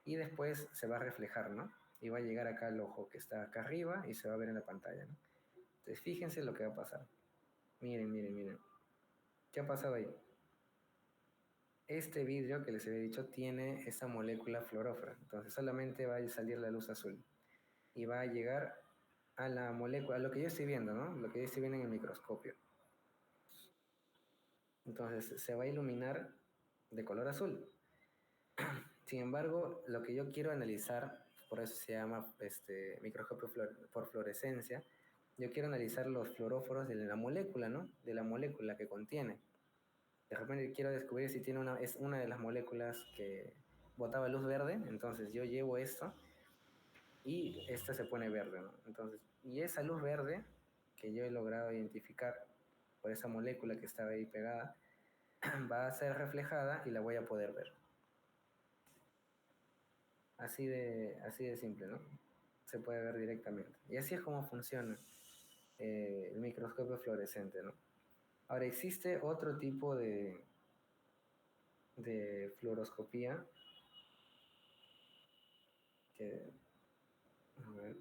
y después se va a reflejar, ¿no? Y va a llegar acá al ojo que está acá arriba y se va a ver en la pantalla, ¿no? Entonces fíjense lo que va a pasar. Miren, miren, miren. ¿Qué ha pasado ahí? Este vidrio que les había dicho tiene esa molécula fluorófora, entonces solamente va a salir la luz azul y va a llegar a la molécula, a lo que yo estoy viendo, ¿no? Lo que yo estoy viendo en el microscopio. Entonces se va a iluminar de color azul. Sin embargo, lo que yo quiero analizar, por eso se llama microscopio por fluorescencia, yo quiero analizar los fluoróforos de la molécula, ¿no? De la molécula que contiene. De repente quiero descubrir si es una de las moléculas que botaba luz verde, entonces yo llevo esto y esta se pone verde, ¿no? Entonces, y esa luz verde que yo he logrado identificar por esa molécula que estaba ahí pegada, va a ser reflejada y la voy a poder ver. Así de simple, ¿no? Se puede ver directamente. Y así es como funciona el microscopio fluorescente, ¿no? Ahora, existe otro tipo de fluoroscopía que, a ver,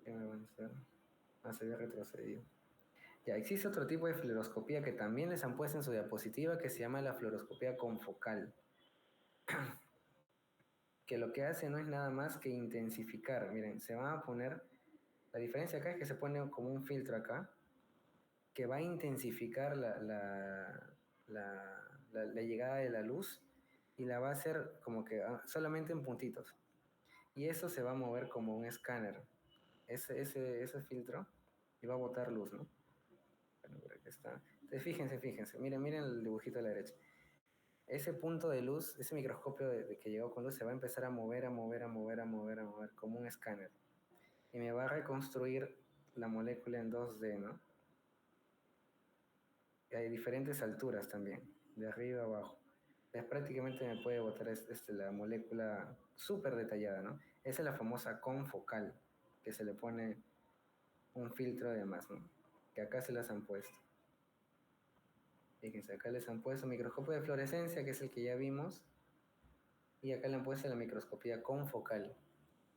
¿qué me van a hacer? Ah, se había retrocedido. Ya, existe otro tipo de fluoroscopía que también les han puesto en su diapositiva que se llama la fluoroscopía confocal, que lo que hace no es nada más que intensificar. Miren, se van a poner, la diferencia acá es que se pone como un filtro acá, que va a intensificar la llegada de la luz y la va a hacer como que solamente en puntitos. Y eso se va a mover como un escáner, ese filtro, y va a botar luz, ¿no? Bueno, por aquí está. Entonces fíjense, fíjense, miren, miren el dibujito a la derecha. Ese punto de luz, ese microscopio de que llegó con luz, se va a empezar a mover, a mover, a mover, a mover, a mover, como un escáner. Y me va a reconstruir la molécula en 2D, ¿no? Y hay diferentes alturas también, de arriba a abajo. Entonces prácticamente me puede botar la molécula súper detallada, ¿no? Esa es la famosa confocal, que se le pone un filtro además, ¿no? Que acá se las han puesto. Fíjense, acá les han puesto microscopio de fluorescencia, que es el que ya vimos, y acá le han puesto la microscopía confocal,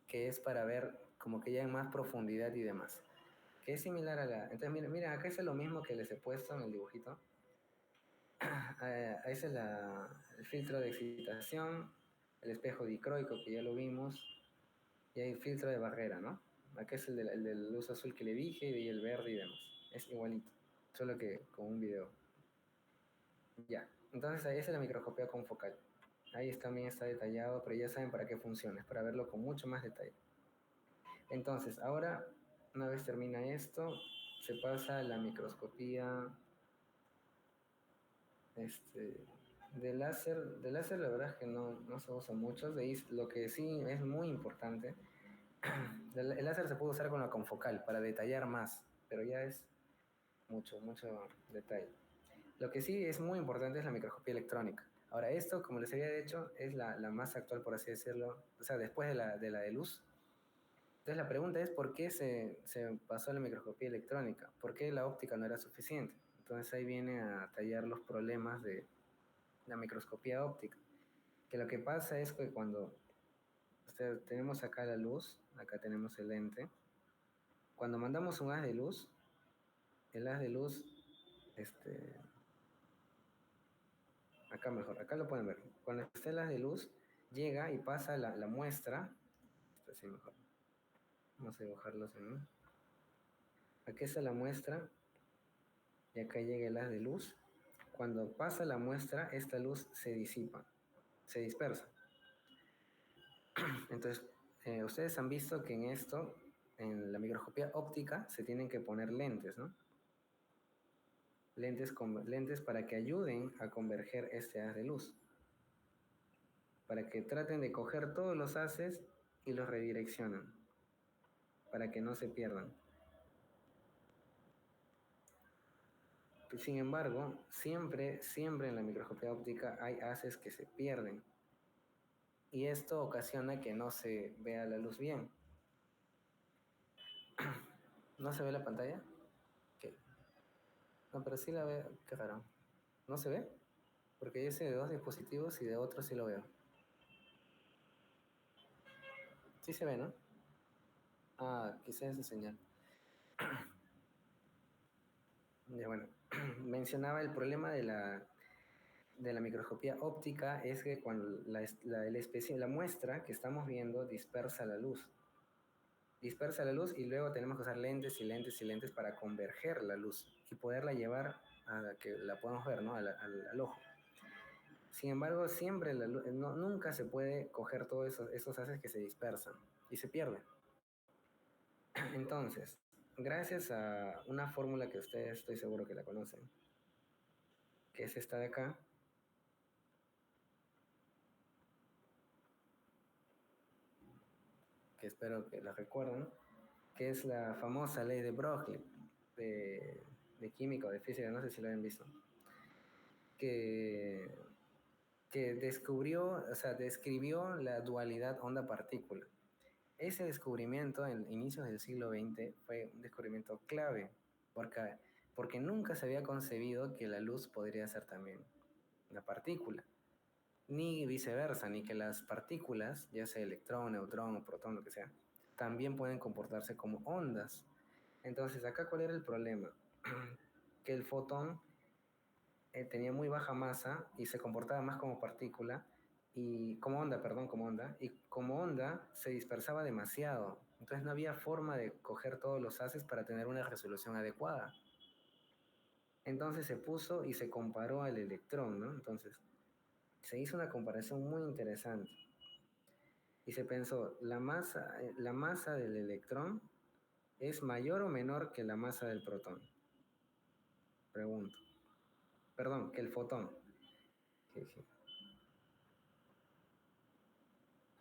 que es para ver como que ya en más profundidad y demás. Que es similar a la... Entonces, miren, miren, acá es lo mismo que les he puesto en el dibujito. Ese es el filtro de excitación, el espejo dicroico que ya lo vimos, y hay el filtro de barrera, ¿no? Acá es el de la luz azul que le dije, y el verde y demás. Es igualito, solo que con un video. Ya, entonces ahí es la microscopía confocal. Ahí también está detallado, pero ya saben para qué funciona, es para verlo con mucho más detalle. Entonces, ahora, una vez termina esto, se pasa a la microscopía este, de láser la verdad es que no se usa mucho. De ahí, lo que sí es muy importante, el láser se puede usar con la confocal para detallar más, pero ya es mucho, mucho detalle. Lo que sí es muy importante es la microscopía electrónica. Ahora, esto, como les había dicho, es la más actual, por así decirlo, o sea, después de la de luz. Entonces la pregunta es, ¿por qué se pasó a la microscopía electrónica? ¿Por qué la óptica no era suficiente? Entonces ahí viene a tallar los problemas de la microscopía óptica. Que lo que pasa es que cuando tenemos acá la luz, acá tenemos el lente, cuando mandamos un haz de luz, el haz de luz, este, acá mejor, acá lo pueden ver, cuando está el haz de luz, llega y pasa la muestra, así mejor, vamos a dibujarlos en, aquí está la muestra, y acá llega el haz de luz, cuando pasa la muestra, esta luz se disipa, se dispersa. Entonces, ustedes han visto que en esto, en la microscopía óptica, se tienen que poner lentes, ¿no? Lentes para que ayuden a converger este haz de luz, para que traten de coger todos los haces y los redireccionan, para que no se pierdan. Sin embargo, siempre en la microscopía óptica hay haces que se pierden, y esto ocasiona que no se vea la luz bien. ¿No se ve la pantalla? Okay. No, pero sí la veo. Qué raro. ¿No se ve? Porque yo sé de dos dispositivos y de otro sí lo veo. Sí se ve, ¿no? Ah, quizás es su señal. Ya bueno, mencionaba el problema de la microscopía óptica es que cuando la muestra que estamos viendo dispersa la luz. Dispersa la luz y luego tenemos que usar lentes y lentes y lentes para converger la luz y poderla llevar a que la podamos ver, ¿no? Al ojo. Sin embargo, siempre nunca se puede coger todos esos haces que se dispersan y se pierden. Entonces, gracias a una fórmula que ustedes estoy seguro que la conocen, que es esta de acá, que espero que la recuerden, que es la famosa ley de Broglie, de química o de física, no sé si lo han visto, que, que descubrió, o sea, describió la dualidad onda-partícula. Ese descubrimiento en inicios del siglo XX fue un descubrimiento clave, porque, porque nunca se había concebido que la luz podría ser también una partícula, ni viceversa, ni que las partículas, ya sea electrón, neutrón o protón, lo que sea, también pueden comportarse como ondas. Entonces, acá, ¿cuál era el problema? Que el fotón tenía muy baja masa y se comportaba más como partícula, y como onda, perdón, y como onda se dispersaba demasiado. Entonces no había forma de coger todos los haces para tener una resolución adecuada. Entonces se puso y se comparó al electrón, ¿no? Entonces se hizo una comparación muy interesante. Y se pensó, la masa del electrón es mayor o menor que la masa del protón. Pregunto. Perdón, que el fotón. Jeje,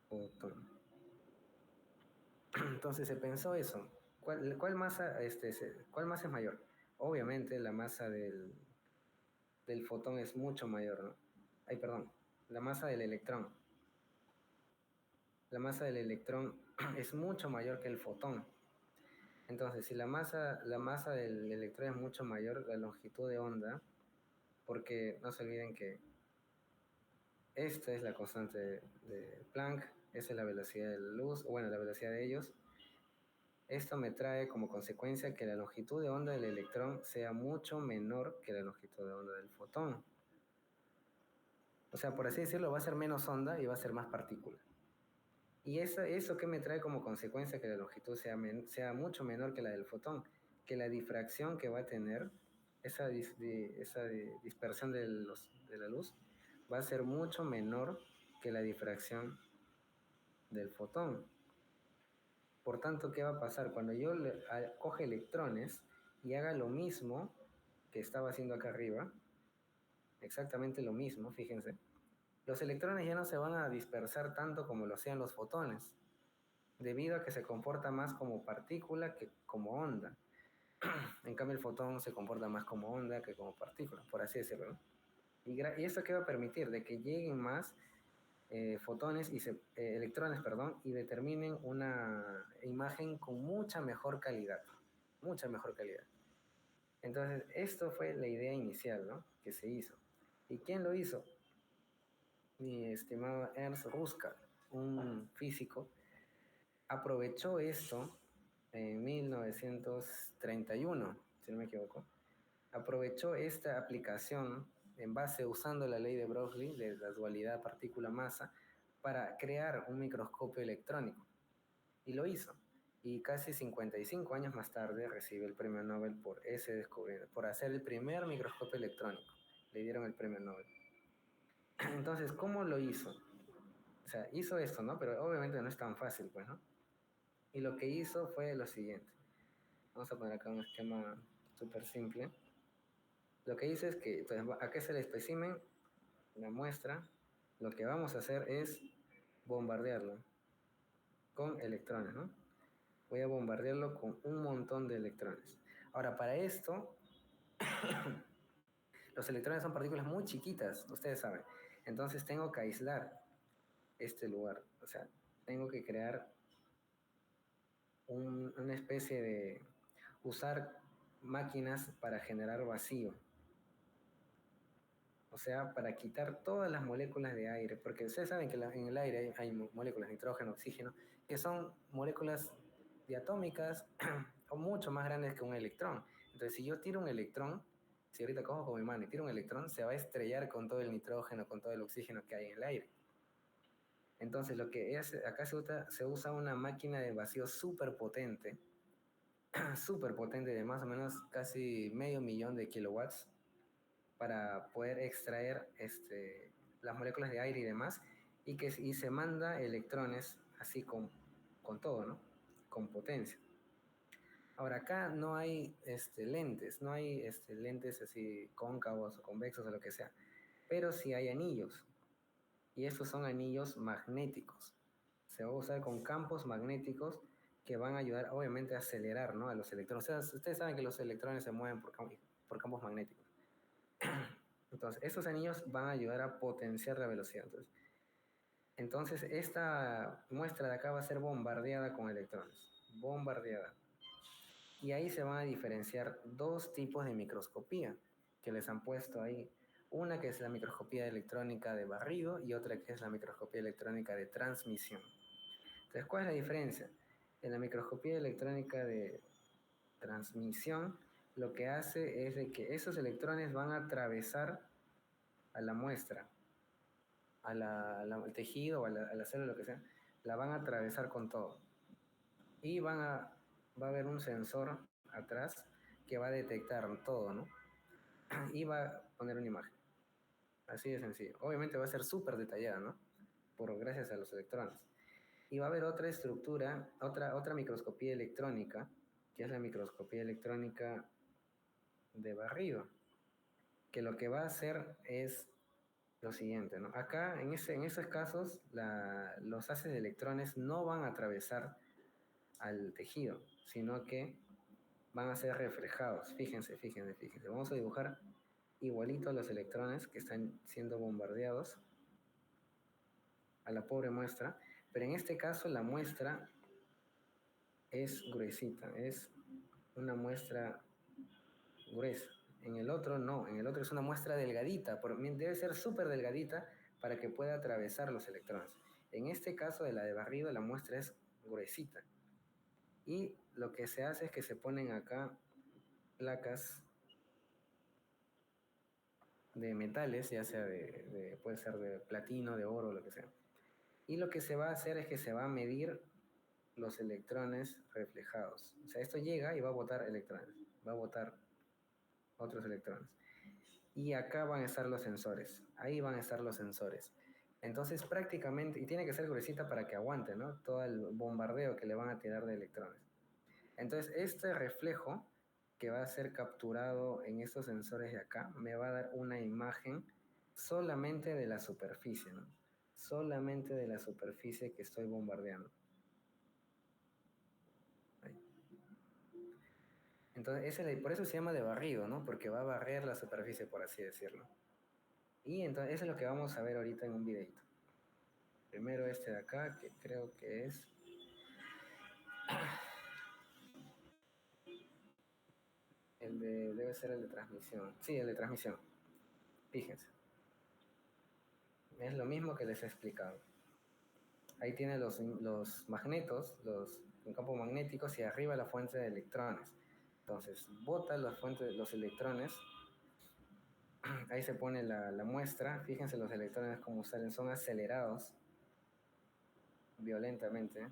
fotón. Entonces se pensó eso. ¿Cuál masa es mayor? Obviamente la masa del fotón es mucho mayor, ¿no? Ay, perdón, la masa del electrón. La masa del electrón es mucho mayor que el fotón. Entonces, si la masa del electrón es mucho mayor, la longitud de onda, porque no se olviden que esta es la constante de Planck, esa es la velocidad de la luz, bueno, la velocidad de ellos. Esto me trae como consecuencia que la longitud de onda del electrón sea mucho menor que la longitud de onda del fotón. O sea, por así decirlo, va a ser menos onda y va a ser más partícula. Y eso que me trae como consecuencia que la longitud sea mucho menor que la del fotón, que la difracción que va a tener, esa dispersión de la luz, va a ser mucho menor que la difracción del fotón. Por tanto, ¿qué va a pasar? Cuando yo coge electrones y haga lo mismo que estaba haciendo acá arriba, exactamente lo mismo, fíjense, los electrones ya no se van a dispersar tanto como lo hacían los fotones, debido a que se comporta más como partícula que como onda. En cambio, el fotón se comporta más como onda que como partícula, por así decirlo, ¿no? Y esto qué va a permitir de que lleguen más fotones electrones, perdón, y determinen una imagen con mucha mejor calidad, mucha mejor calidad. Entonces, esto fue la idea inicial, ¿no? Que se hizo. ¿Y quién lo hizo? Mi estimado Ernst Ruska, un físico, aprovechó esto en 1931, si no me equivoco. Aprovechó esta aplicación en base usando la ley de Broglie de la dualidad partícula-masa para crear un microscopio electrónico. Y lo hizo. Y casi 55 años más tarde recibe el premio Nobel por ese descubrimiento, por hacer el primer microscopio electrónico. Le dieron el premio Nobel. Entonces, ¿cómo lo hizo? O sea, hizo esto, ¿no? Pero obviamente no es tan fácil, pues, ¿no? Y lo que hizo fue lo siguiente. Vamos a poner acá un esquema súper simple. Lo que hizo es que, entonces, acá es el espécimen, la muestra. Lo que vamos a hacer es bombardearlo con electrones, ¿no? Voy a bombardearlo con un montón de electrones. Ahora, para esto, los electrones son partículas muy chiquitas, ustedes saben. Entonces tengo que aislar este lugar. O sea, tengo que crear una especie de... usar máquinas para generar vacío. O sea, para quitar todas las moléculas de aire, porque ustedes saben que en el aire hay moléculas de nitrógeno, oxígeno, que son moléculas diatómicas o mucho más grandes que un electrón. Entonces, si yo tiro un electrón, si ahorita cojo con mi mano y tiro un electrón, se va a estrellar con todo el nitrógeno, con todo el oxígeno que hay en el aire. Entonces, lo que es, acá se usa una máquina de vacío súper potente, súper potente, de más o menos casi 500.000 de kilowatts, para poder extraer las moléculas de aire y demás, y se manda electrones así con todo, ¿no? Con potencia. Ahora, acá no hay lentes, no hay lentes así cóncavos o convexos o lo que sea, pero sí hay anillos, y estos son anillos magnéticos. Se va a usar con campos magnéticos que van a ayudar, obviamente, a acelerar, ¿no?, a los electrones. O sea, ustedes saben que los electrones se mueven por campos magnéticos. Entonces, estos anillos van a ayudar a potenciar la velocidad. Entonces, esta muestra de acá va a ser bombardeada con electrones. Bombardeada. Y ahí se van a diferenciar dos tipos de microscopía que les han puesto ahí. Una que es la microscopía electrónica de barrido y otra que es la microscopía electrónica de transmisión. Entonces, ¿cuál es la diferencia? En la microscopía electrónica de transmisión, lo que hace es de que esos electrones van a atravesar a la muestra, al tejido o a la célula, lo que sea, la van a atravesar con todo. Y va a haber un sensor atrás que va a detectar todo, ¿no? Y va a poner una imagen. Así de sencillo. Obviamente va a ser súper detallada, ¿no? Gracias a los electrones. Y va a haber otra estructura, otra microscopía electrónica, que es la microscopía electrónica de barrido, que lo que va a hacer es lo siguiente, ¿no? Acá, en esos casos, los haces de electrones no van a atravesar al tejido, sino que van a ser reflejados. Fíjense. Vamos a dibujar igualito a los electrones que están siendo bombardeados a la pobre muestra, pero en este caso la muestra es gruesita, es una muestra gruesa. En el otro no, en el otro es una muestra delgadita, debe ser súper delgadita para que pueda atravesar los electrones. En este caso de la de barrido, la muestra es gruesita. Y lo que se hace es que se ponen acá placas de metales, ya sea puede ser de platino, de oro, lo que sea. Y lo que se va a hacer es que se va a medir los electrones reflejados. O sea, esto llega y va a botar electrones, va a botar otros electrones. Y acá van a estar los sensores, ahí van a estar los sensores. Entonces prácticamente, y tiene que ser gruesita para que aguante, ¿no?, todo el bombardeo que le van a tirar de electrones. Entonces este reflejo que va a ser capturado en estos sensores de acá me va a dar una imagen solamente de la superficie, ¿no? Solamente de la superficie que estoy bombardeando. Ahí. Entonces, por eso se llama de barrido, ¿no? Porque va a barrer la superficie, por así decirlo. Y entonces eso es lo que vamos a ver ahorita en un videito. Primero este de acá, que creo que es... debe ser el de transmisión. Sí, el de transmisión. Fíjense. Es lo mismo que les he explicado. Ahí tiene los magnetos, los campos magnéticos, y arriba la fuente de electrones. Entonces, bota los electrones. Ahí se pone la muestra. Fíjense los electrones como salen, son acelerados violentamente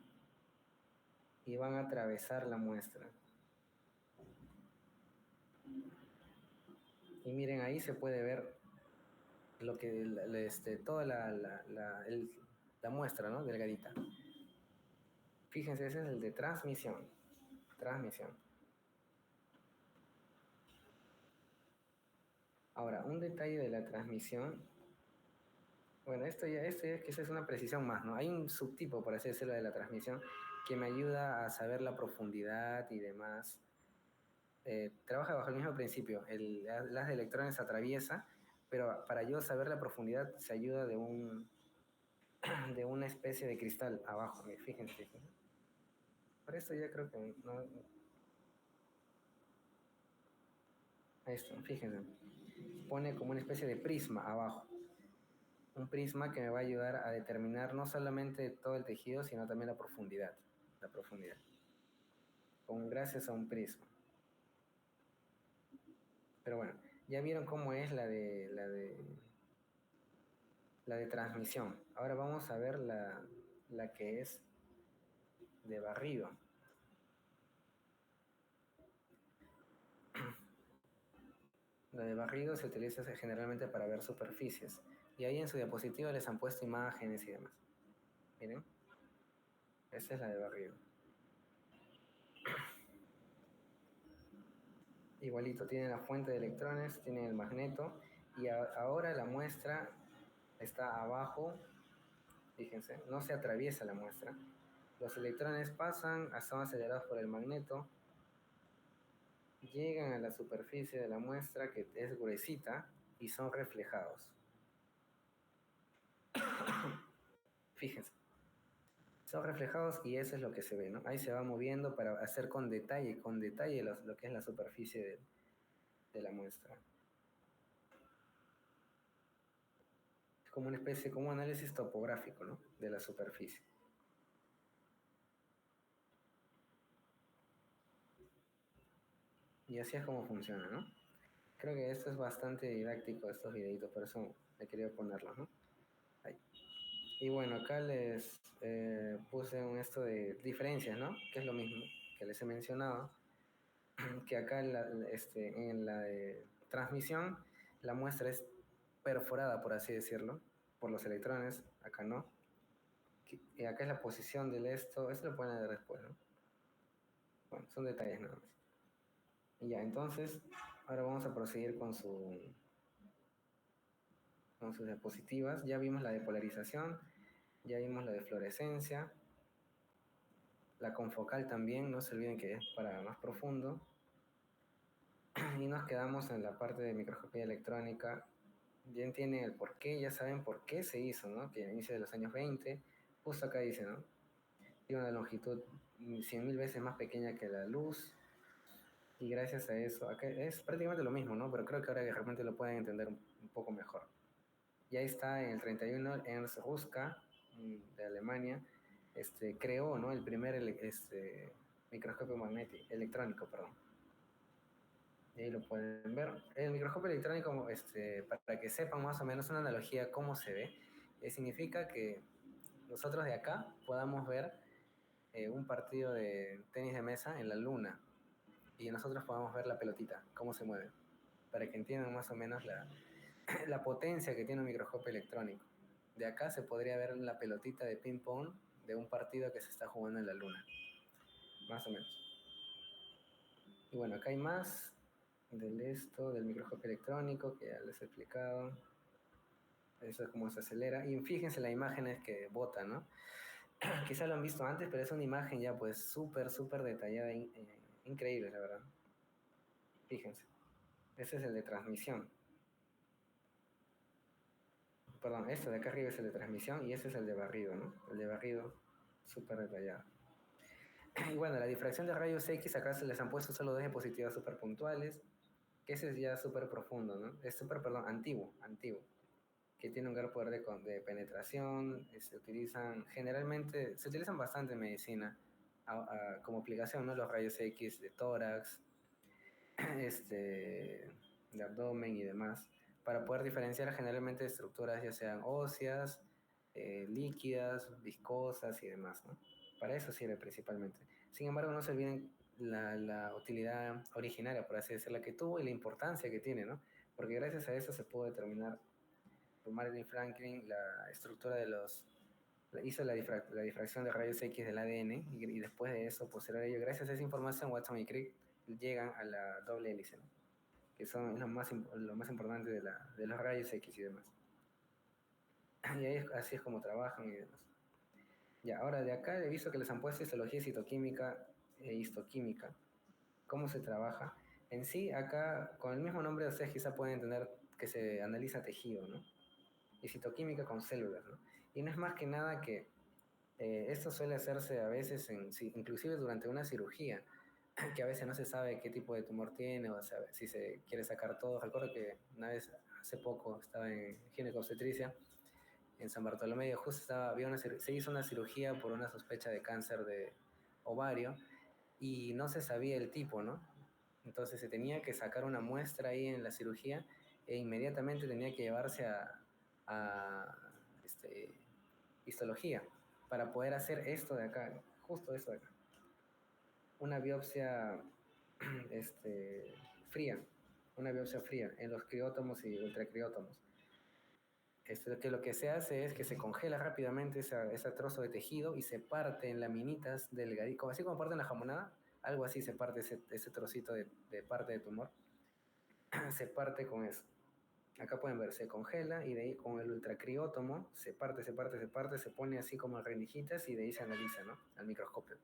y van a atravesar la muestra. Y miren, ahí se puede ver lo que toda la muestra, ¿no?, delgadita. Fíjense, ese es el de transmisión. Ahora, un detalle de la transmisión. Bueno, esto es una precisión más, ¿no? Hay un subtipo, por así decirlo, de la transmisión que me ayuda a saber la profundidad y demás. Trabaja bajo el mismo principio. El haz de electrones atraviesa, pero para yo saber la profundidad se ayuda de una especie de cristal abajo. Fíjense. Por eso ya creo que no. Esto, fíjense, pone como una especie de prisma abajo. Un prisma que me va a ayudar a determinar no solamente todo el tejido, sino también la profundidad. La profundidad. Gracias a un prisma. Pero bueno, ya vieron cómo es la de transmisión. Ahora vamos a ver la que es de barrido. La de barrido se utiliza generalmente para ver superficies. Y ahí en su diapositiva les han puesto imágenes y demás. Miren, esta es la de barrido. Igualito, tiene la fuente de electrones, tiene el magneto. Y ahora la muestra está abajo. Fíjense, no se atraviesa la muestra. Los electrones pasan, son acelerados por el magneto, llegan a la superficie de la muestra que es gruesita y son reflejados. Fíjense, son reflejados y eso es lo que se ve, ¿no? Ahí se va moviendo para hacer con detalle lo que es la superficie de la muestra. Es como una especie, como un análisis topográfico, ¿no? De la superficie. Y así es como funciona, ¿no? Creo que esto es bastante didáctico, estos videitos, por eso he querido ponerlos, ¿no? Ahí. Y bueno, acá les puse esto de diferencias, ¿no? Que es lo mismo que les he mencionado, que acá en la transmisión la muestra es perforada, por así decirlo, por los electrones, acá no. Y acá es la posición del esto lo pueden ver después, ¿no? Bueno, son detalles nada más. Y ya, entonces, ahora vamos a proseguir con sus diapositivas. Ya vimos la de polarización, ya vimos la de fluorescencia, la confocal también, no se olviden que es para más profundo. Y nos quedamos en la parte de microscopía electrónica. Ya entienden el por qué, ya saben por qué se hizo, ¿no? Que a inicio de los años 20, justo acá dice, ¿no? Tiene una longitud 100.000 veces más pequeña que la luz. Y gracias a eso, acá es prácticamente lo mismo, ¿no? Pero creo que ahora de repente lo pueden entender un poco mejor. Ya está en el 31, Ernst Ruska, de Alemania, creó, ¿no? El primer microscopio magnético, electrónico, perdón. Y ahí lo pueden ver. El microscopio electrónico, para que sepan más o menos una analogía cómo se ve, significa que nosotros de acá podamos ver un partido de tenis de mesa en la luna y nosotros podamos ver la pelotita, cómo se mueve, para que entiendan más o menos la potencia que tiene un microscopio electrónico. De acá se podría ver la pelotita de ping pong de un partido que se está jugando en la luna, más o menos. Y bueno, acá hay más del microscopio electrónico que ya les he explicado. Eso es como se acelera. Y fíjense las imágenes que bota, ¿no? Quizá lo han visto antes, pero es una imagen ya pues súper detallada, increíble, la verdad. Fíjense. Ese es el de transmisión. Perdón, este de acá arriba es el de transmisión y ese es el de barrido, ¿no? El de barrido súper detallado. Y bueno, la difracción de rayos X, acá se les han puesto solo dos diapositivas súper puntuales, que ese es ya súper profundo, ¿no? Es antiguo, que tiene un gran poder de penetración, generalmente, se utilizan bastante en medicina como aplicación, ¿no? Los rayos X de tórax, de abdomen y demás, para poder diferenciar generalmente estructuras ya sean óseas, líquidas, viscosas y demás, ¿no? Para eso sirve principalmente. Sin embargo, no se olviden la utilidad originaria, por así decirlo, que tuvo y la importancia que tiene, ¿no? Porque gracias a eso se pudo determinar por Martin Franklin la estructura hizo la difracción de rayos X del ADN y después de eso, posterior a ello, gracias a esa información, Watson y Crick llegan a la doble hélice, ¿no? Que son lo más importante de los rayos X y demás. Y ahí así es como trabajan y demás. Ya, ahora de acá he visto que les han puesto histología citoquímica e histoquímica. ¿Cómo se trabaja? En sí, acá, con el mismo nombre, ustedes quizá pueden entender que se analiza tejido, ¿no? Y citoquímica con células, ¿no? Y no es más que nada que esto suele hacerse a veces, inclusive durante una cirugía. que a veces no se sabe qué tipo de tumor tiene, o sea, si se quiere sacar todo. Recuerdo que una vez, hace poco, estaba en ginecobstetricia en San Bartolomé, justo se hizo una cirugía por una sospecha de cáncer de ovario y no se sabía el tipo, ¿no? Entonces se tenía que sacar una muestra ahí en la cirugía e inmediatamente tenía que llevarse a histología para poder hacer esto de acá, justo esto de acá. Una biopsia este, fría, una biopsia fría en los criótomos y ultracriótomos. Que lo que se hace es que se congela rápidamente ese trozo de tejido y se parte en laminitas delgaditas, así como parten la jamonada, algo así se parte ese trocito de parte de tumor, se parte con eso. Acá pueden ver, se congela y de ahí con el ultracriótomo se parte, se pone así como en rendijitas y de ahí se analiza, ¿no? Al microscopio.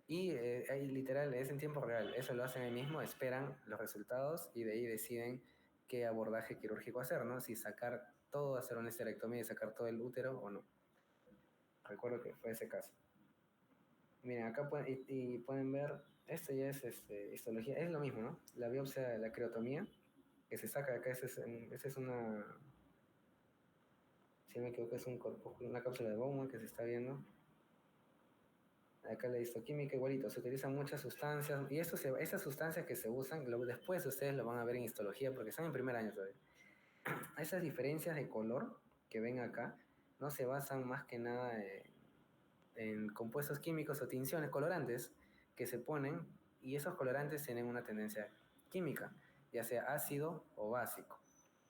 Y ahí literal, es en tiempo real, eso lo hacen ahí mismo, esperan los resultados y de ahí deciden qué abordaje quirúrgico hacer, ¿no? Si sacar todo, hacer una esterectomía y sacar todo el útero o no. Recuerdo que fue ese caso. Miren, acá pueden ver, esto ya es histología, es lo mismo, ¿no? La biopsia, la creotomía, que se saca de acá, esa es una, si no me equivoco, es una cápsula de Bowman que se está viendo. Acá la histoquímica igualito, se utilizan muchas sustancias y estas sustancias que se usan, después ustedes lo van a ver en histología porque están en primer año todavía. Esas diferencias de color que ven acá no se basan más que nada en compuestos químicos o tinciones, colorantes que se ponen y esos colorantes tienen una tendencia química, ya sea ácido o básico.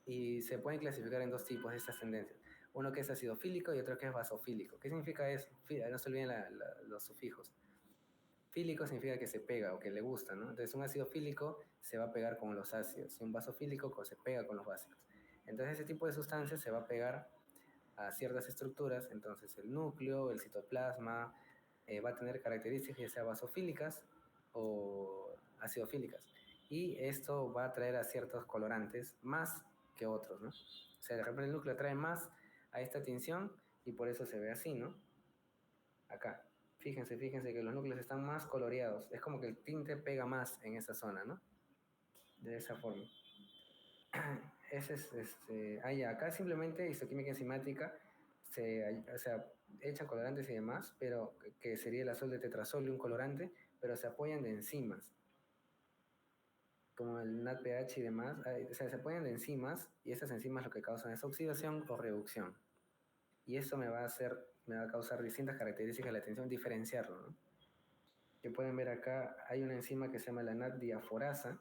Y se pueden clasificar en dos tipos de estas tendencias. Uno que es acidofílico y otro que es basofílico. ¿Qué significa eso? No se olviden los sufijos. Fílico significa que se pega o que le gusta, ¿no? Entonces un ácido fílico se va a pegar con los ácidos y un basofílico se pega con los básicos. Entonces ese tipo de sustancias se va a pegar a ciertas estructuras, entonces el núcleo, el citoplasma, va a tener características ya sea basofílicas o acidofílicas. Y esto va a traer a ciertos colorantes más que otros, ¿no? O sea, de repente el núcleo trae más a esta tinción y por eso se ve así, ¿no? Acá. Fíjense que los núcleos están más coloreados. Es como que el tinte pega más en esa zona, ¿no? De esa forma. Ese es, acá simplemente histoquímica enzimática, o sea, echan colorantes y demás, pero que sería el azul de tetrasol y un colorante, pero se apoyan de enzimas, como el NADPH y demás, o sea, se apoyan de enzimas y esas enzimas lo que causan es oxidación o reducción. Y eso me va a causar distintas características de la atención, diferenciarlo, ¿no? Que pueden ver acá, hay una enzima que se llama la NAD-diaforasa,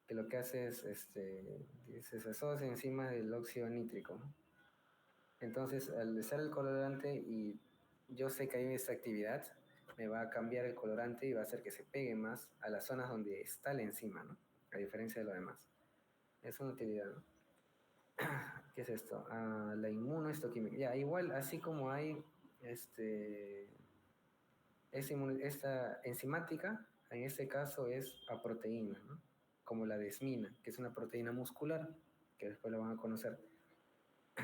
que lo que hace es, se asocia encima del óxido nítrico, ¿no? Entonces, al ser el colorante y yo sé que hay esta actividad, me va a cambiar el colorante y va a hacer que se pegue más a las zonas donde está la enzima, ¿no? A diferencia de lo demás. Es una utilidad, ¿no? ¿Qué es esto? La inmunohistoquímica. Ya, igual, así como hay esta enzimática, en este caso es a proteína, ¿no? Como la desmina, que es una proteína muscular, que después lo van a conocer,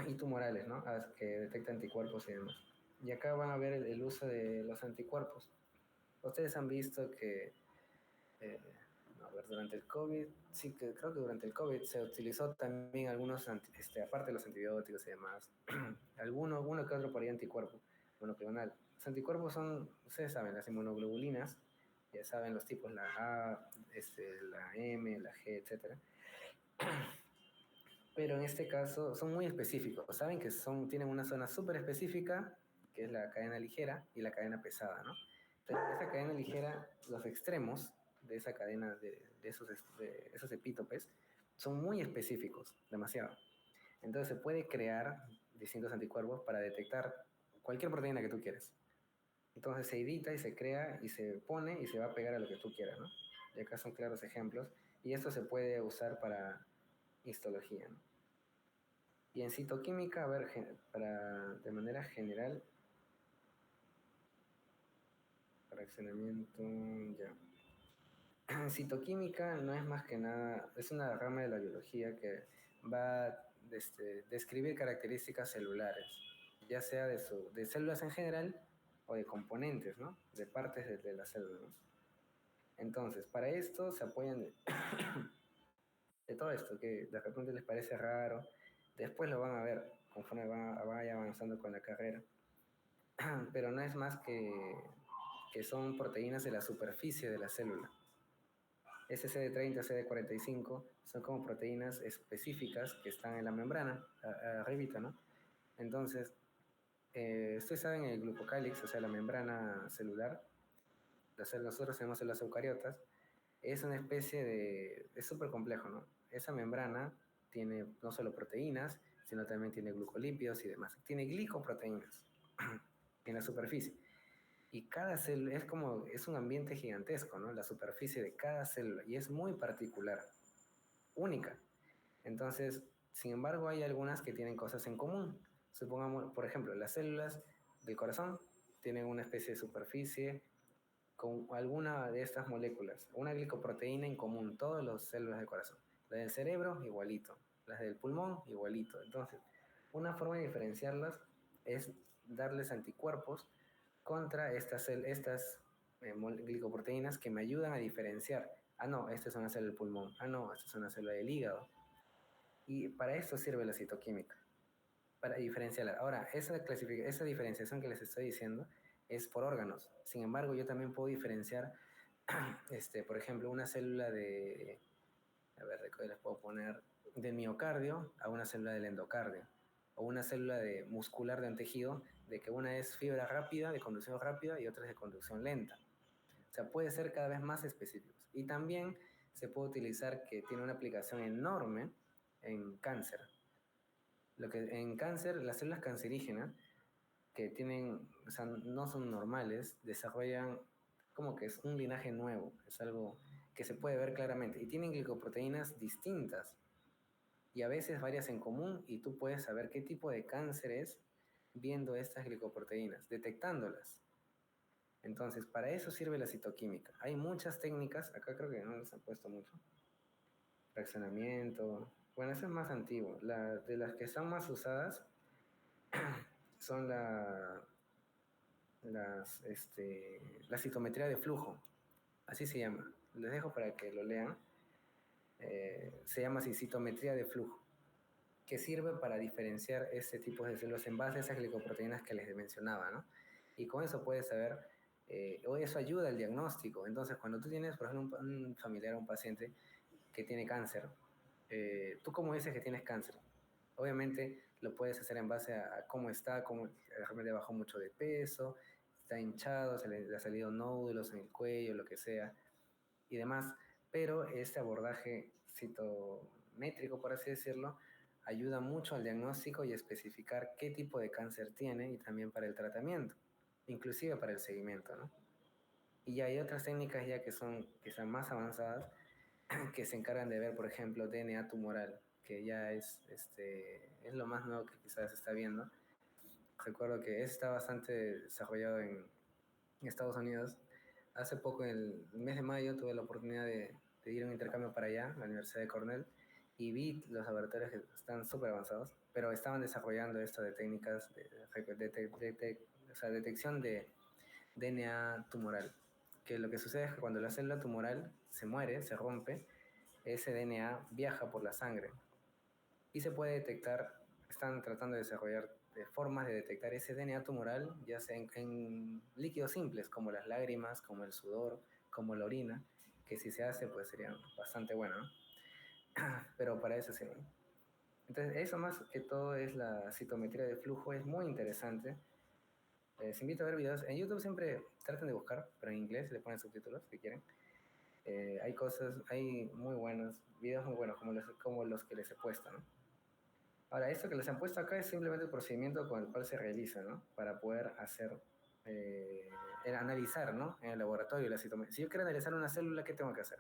y tumorales, ¿no? Que detecta anticuerpos y demás. Y acá van a ver el uso de los anticuerpos. Ustedes han visto que, eh, a ver, durante el COVID, sí, que creo que durante el COVID se utilizó también algunos, aparte de los antibióticos y demás, uno que otro por ahí anticuerpo monoclonal. Los anticuerpos son, ustedes saben, las inmunoglobulinas, ya saben los tipos, la A, la M, la G, etcétera. Pero en este caso son muy específicos. Saben que tienen una zona súper específica, que es la cadena ligera y la cadena pesada, ¿no? Entonces, esa cadena ligera, los extremos de esa cadena, de esos epítopes, son muy específicos, demasiado. Entonces se puede crear distintos anticuerpos para detectar cualquier proteína que tú quieras. Entonces se edita y se crea y se pone y se va a pegar a lo que tú quieras, ¿no? Y acá son claros ejemplos. Y esto se puede usar para histología, ¿no? Y en citoquímica, a ver, de manera general, fraccionamiento, ya. Citoquímica no es más que nada, es una rama de la biología que va a describir características celulares, ya sea de células en general o de componentes, ¿no? De partes de la célula, ¿no? Entonces, para esto se apoyan de todo esto, que de repente les parece raro, después lo van a ver conforme vaya avanzando con la carrera, pero no es más que son proteínas de la superficie de la célula. Ese CD30, CD45 son como proteínas específicas que están en la membrana, arribita, ¿no? Entonces, ustedes saben el glucocálix, o sea, la membrana celular, nosotros tenemos células eucariotas, es una especie de... es súper complejo, ¿no? Esa membrana tiene no solo proteínas, sino también tiene glucolípidos y demás. Tiene glicoproteínas en la superficie. Y cada célula es como, es un ambiente gigantesco, ¿no? La superficie de cada célula. Y es muy particular, única. Entonces, sin embargo, hay algunas que tienen cosas en común. Supongamos, por ejemplo, las células del corazón tienen una especie de superficie con alguna de estas moléculas, una glicoproteína en común, todas las células del corazón. La del cerebro, igualito. Las del pulmón, igualito. Entonces, una forma de diferenciarlas es darles anticuerpos contra glicoproteínas que me ayudan a diferenciar. Ah, no, esta es una célula del pulmón. Ah, no, esta es una célula del hígado. Y para eso sirve la citoquímica, para diferenciarla. Ahora, esa diferenciación que les estoy diciendo es por órganos. Sin embargo, yo también puedo diferenciar, por ejemplo, una célula de, a ver, ¿de qué les puedo poner? Del miocardio a una célula del endocardio. O una célula muscular de un tejido, de que una es fibra rápida, de conducción rápida, y otra es de conducción lenta. O sea, puede ser cada vez más específicos. Y también se puede utilizar que tiene una aplicación enorme en cáncer. En cáncer, las células cancerígenas que tienen, o sea, no son normales, desarrollan como que es un linaje nuevo, es algo que se puede ver claramente. Y tienen glicoproteínas distintas y a veces varias en común y tú puedes saber qué tipo de cáncer es viendo estas glicoproteínas, detectándolas. Entonces, para eso sirve la citoquímica. Hay muchas técnicas, acá creo que no les han puesto mucho. Fraccionamiento, bueno, eso es más antiguo. De las que están más usadas son la citometría de flujo, así se llama. Les dejo para que lo lean. Se llama así, citometría de flujo, que sirve para diferenciar ese tipo de células en base a esas glicoproteínas que les mencionaba, ¿no? Y con eso puedes saber, o eso ayuda al diagnóstico. Entonces, cuando tú tienes, por ejemplo, un familiar o un paciente que tiene cáncer, tú cómo dices que tienes cáncer, obviamente lo puedes hacer en base a cómo está, cómo realmente bajó mucho de peso, está hinchado, le ha salido nódulos en el cuello, lo que sea, y demás. Pero este abordaje citométrico, por así decirlo, ayuda mucho al diagnóstico y a especificar qué tipo de cáncer tiene y también para el tratamiento, inclusive para el seguimiento, ¿no? Y ya hay otras técnicas ya que son quizás más avanzadas, que se encargan de ver, por ejemplo, DNA tumoral, que ya es lo más nuevo que quizás se está viendo. Recuerdo que está bastante desarrollado en Estados Unidos. Hace poco, en el mes de mayo, tuve la oportunidad de ir a un intercambio para allá, a la Universidad de Cornell, y vi los laboratorios que están súper avanzados, pero estaban desarrollando esto de técnicas o sea, detección de DNA tumoral. Que lo que sucede es que cuando la célula tumoral se muere, se rompe, ese DNA viaja por la sangre y se puede detectar, están tratando de desarrollar formas de detectar ese DNA tumoral, ya sea en líquidos simples, como las lágrimas, como el sudor, como la orina, que si se hace, pues sería bastante bueno, ¿no? Pero para eso sí, ¿no? Entonces, eso más que todo es la citometría de flujo, es muy interesante. Les invito a ver videos. En YouTube siempre traten de buscar, pero en inglés le ponen subtítulos si quieren. Hay cosas, hay muy buenos, videos muy buenos, como los que les he puesto, ¿no? Ahora, esto que les han puesto acá es simplemente el procedimiento con el cual se realiza, ¿no? Para poder hacer, analizar, ¿no? En el laboratorio la citometría. Si yo quiero analizar una célula, ¿qué tengo que hacer?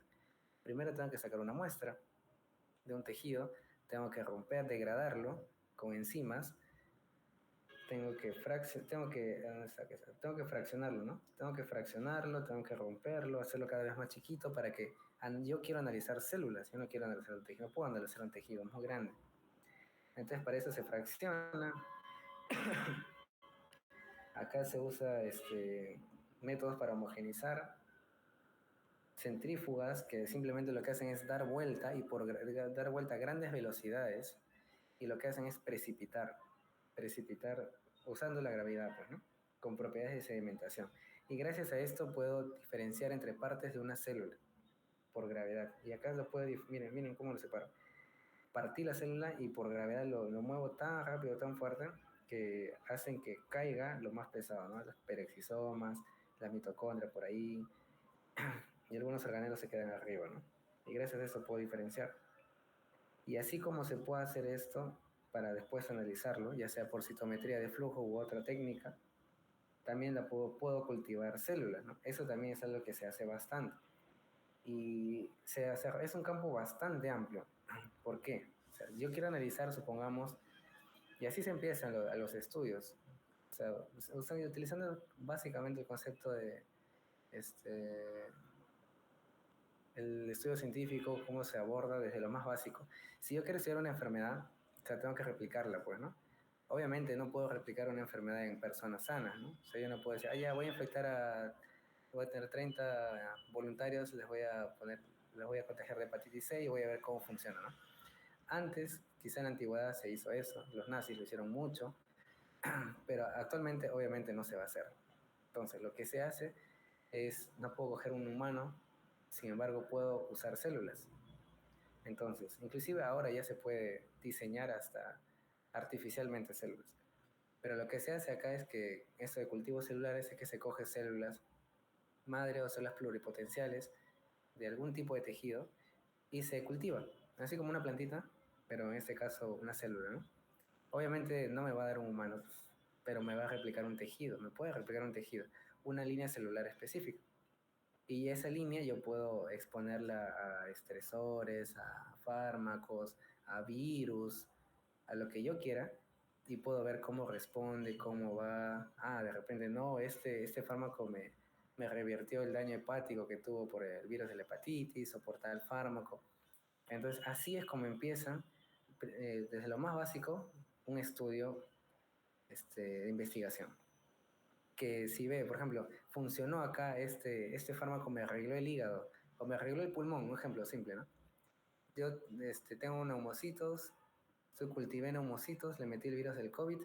Primero tengo que sacar una muestra de un tejido, tengo que romper, degradarlo con enzimas, tengo que fraccionarlo, ¿no? Tengo que fraccionarlo, tengo que romperlo, hacerlo cada vez más chiquito para que yo quiero analizar células, yo no quiero analizar un tejido, no puedo analizar un tejido muy grande. Entonces para eso se fracciona. Acá se usa métodos para homogenizar. centrífugas que simplemente lo que hacen es dar vuelta y dar vuelta a grandes velocidades y lo que hacen es precipitar usando la gravedad, pues, ¿no? Con propiedades de sedimentación. Y gracias a esto puedo diferenciar entre partes de una célula por gravedad. Y acá lo puedo, miren cómo lo separo. Partí la célula y por gravedad lo muevo tan rápido, tan fuerte, que hacen que caiga lo más pesado, ¿no? Los peroxisomas, la mitocondria por ahí, y algunos organelos se quedan arriba, ¿no? Y gracias a eso puedo diferenciar. Y así como se puede hacer esto para después analizarlo, ya sea por citometría de flujo u otra técnica, también puedo cultivar células, ¿no? Eso también es algo que se hace bastante. Y es un campo bastante amplio. ¿Por qué? O sea, yo quiero analizar, supongamos, y así se empiezan a los estudios. O sea, utilizando básicamente el concepto de este, el estudio científico, cómo se aborda desde lo más básico. Si yo quiero estudiar una enfermedad, o sea, tengo que replicarla, pues, ¿no? Obviamente no puedo replicar una enfermedad en personas sanas, ¿no? O sea, yo no puedo decir, ya voy a infectar voy a tener 30 voluntarios, les voy a contagiar de hepatitis C y voy a ver cómo funciona, ¿no? Antes, quizá en la antigüedad se hizo eso, los nazis lo hicieron mucho, pero actualmente obviamente no se va a hacer. Entonces, lo que se hace es, no puedo coger un humano, sin embargo puedo usar células. Entonces, inclusive ahora ya se puede diseñar hasta artificialmente células. Pero lo que se hace acá es que esto de cultivos celulares es que se coge células madre o células pluripotenciales de algún tipo de tejido y se cultiva, así como una plantita, pero en este caso una célula, ¿no? Obviamente no me va a dar un humano, pero me va a replicar un tejido, me puede replicar un tejido, una línea celular específica. Y esa línea yo puedo exponerla a estresores, a fármacos, a virus, a lo que yo quiera, y puedo ver cómo responde, cómo va. De repente no, este fármaco me revirtió el daño hepático que tuvo por el virus de la hepatitis o por tal fármaco. Entonces, así es como empieza, desde lo más básico, un estudio de investigación. Que si ve, por ejemplo, funcionó acá este fármaco, me arregló el hígado o me arregló el pulmón, un ejemplo simple, ¿no? Yo tengo neumocitos, cultivé neumocitos, le metí el virus del COVID,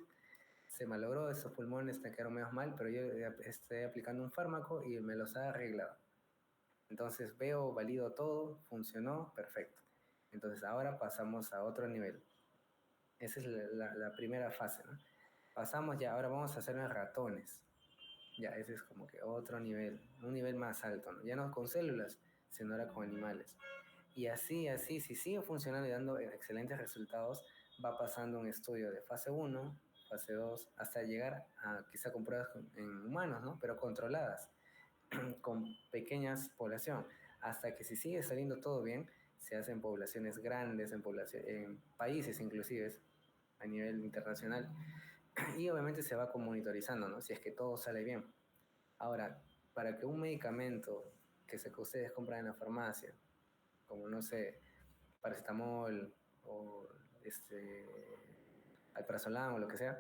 se malogró, esos pulmones me quedaron medio mal, pero yo estoy aplicando un fármaco y me los ha arreglado. Entonces veo, valido todo, funcionó, perfecto. Entonces ahora pasamos a otro nivel. Esa es la primera fase, ¿no? Pasamos ya, ahora vamos a hacer unos ratones. Ya, ese es como que otro nivel, un nivel más alto, ¿no? Ya no con células, sino ahora con animales. Y así, si sigue funcionando y dando excelentes resultados, va pasando un estudio de fase 1, fase 2, hasta llegar a quizá con pruebas en humanos, ¿no? Pero controladas, con pequeñas poblaciones, hasta que si sigue saliendo todo bien, se hacen poblaciones grandes, en países inclusive, a nivel internacional, y obviamente se va monitorizando, ¿no? Si es que todo sale bien. Ahora, para que un medicamento que ustedes compran en la farmacia, como no sé, paracetamol o alprazolam o lo que sea,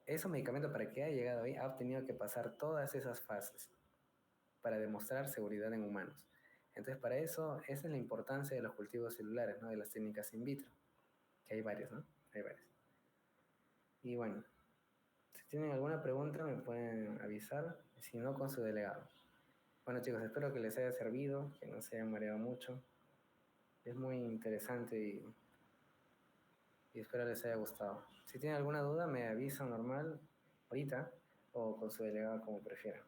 esos medicamentos para que haya llegado ahí ha tenido que pasar todas esas fases para demostrar seguridad en humanos. Entonces, para eso, esa es la importancia de los cultivos celulares, ¿no? De las técnicas in vitro, que hay varias, ¿no? Hay varias. Y bueno, si tienen alguna pregunta me pueden avisar, si no, con su delegado. Bueno chicos, espero que les haya servido, que no se hayan mareado mucho. Es muy interesante y espero les haya gustado. Si tienen alguna duda me avisan normal, ahorita, o con su delegado como prefieran.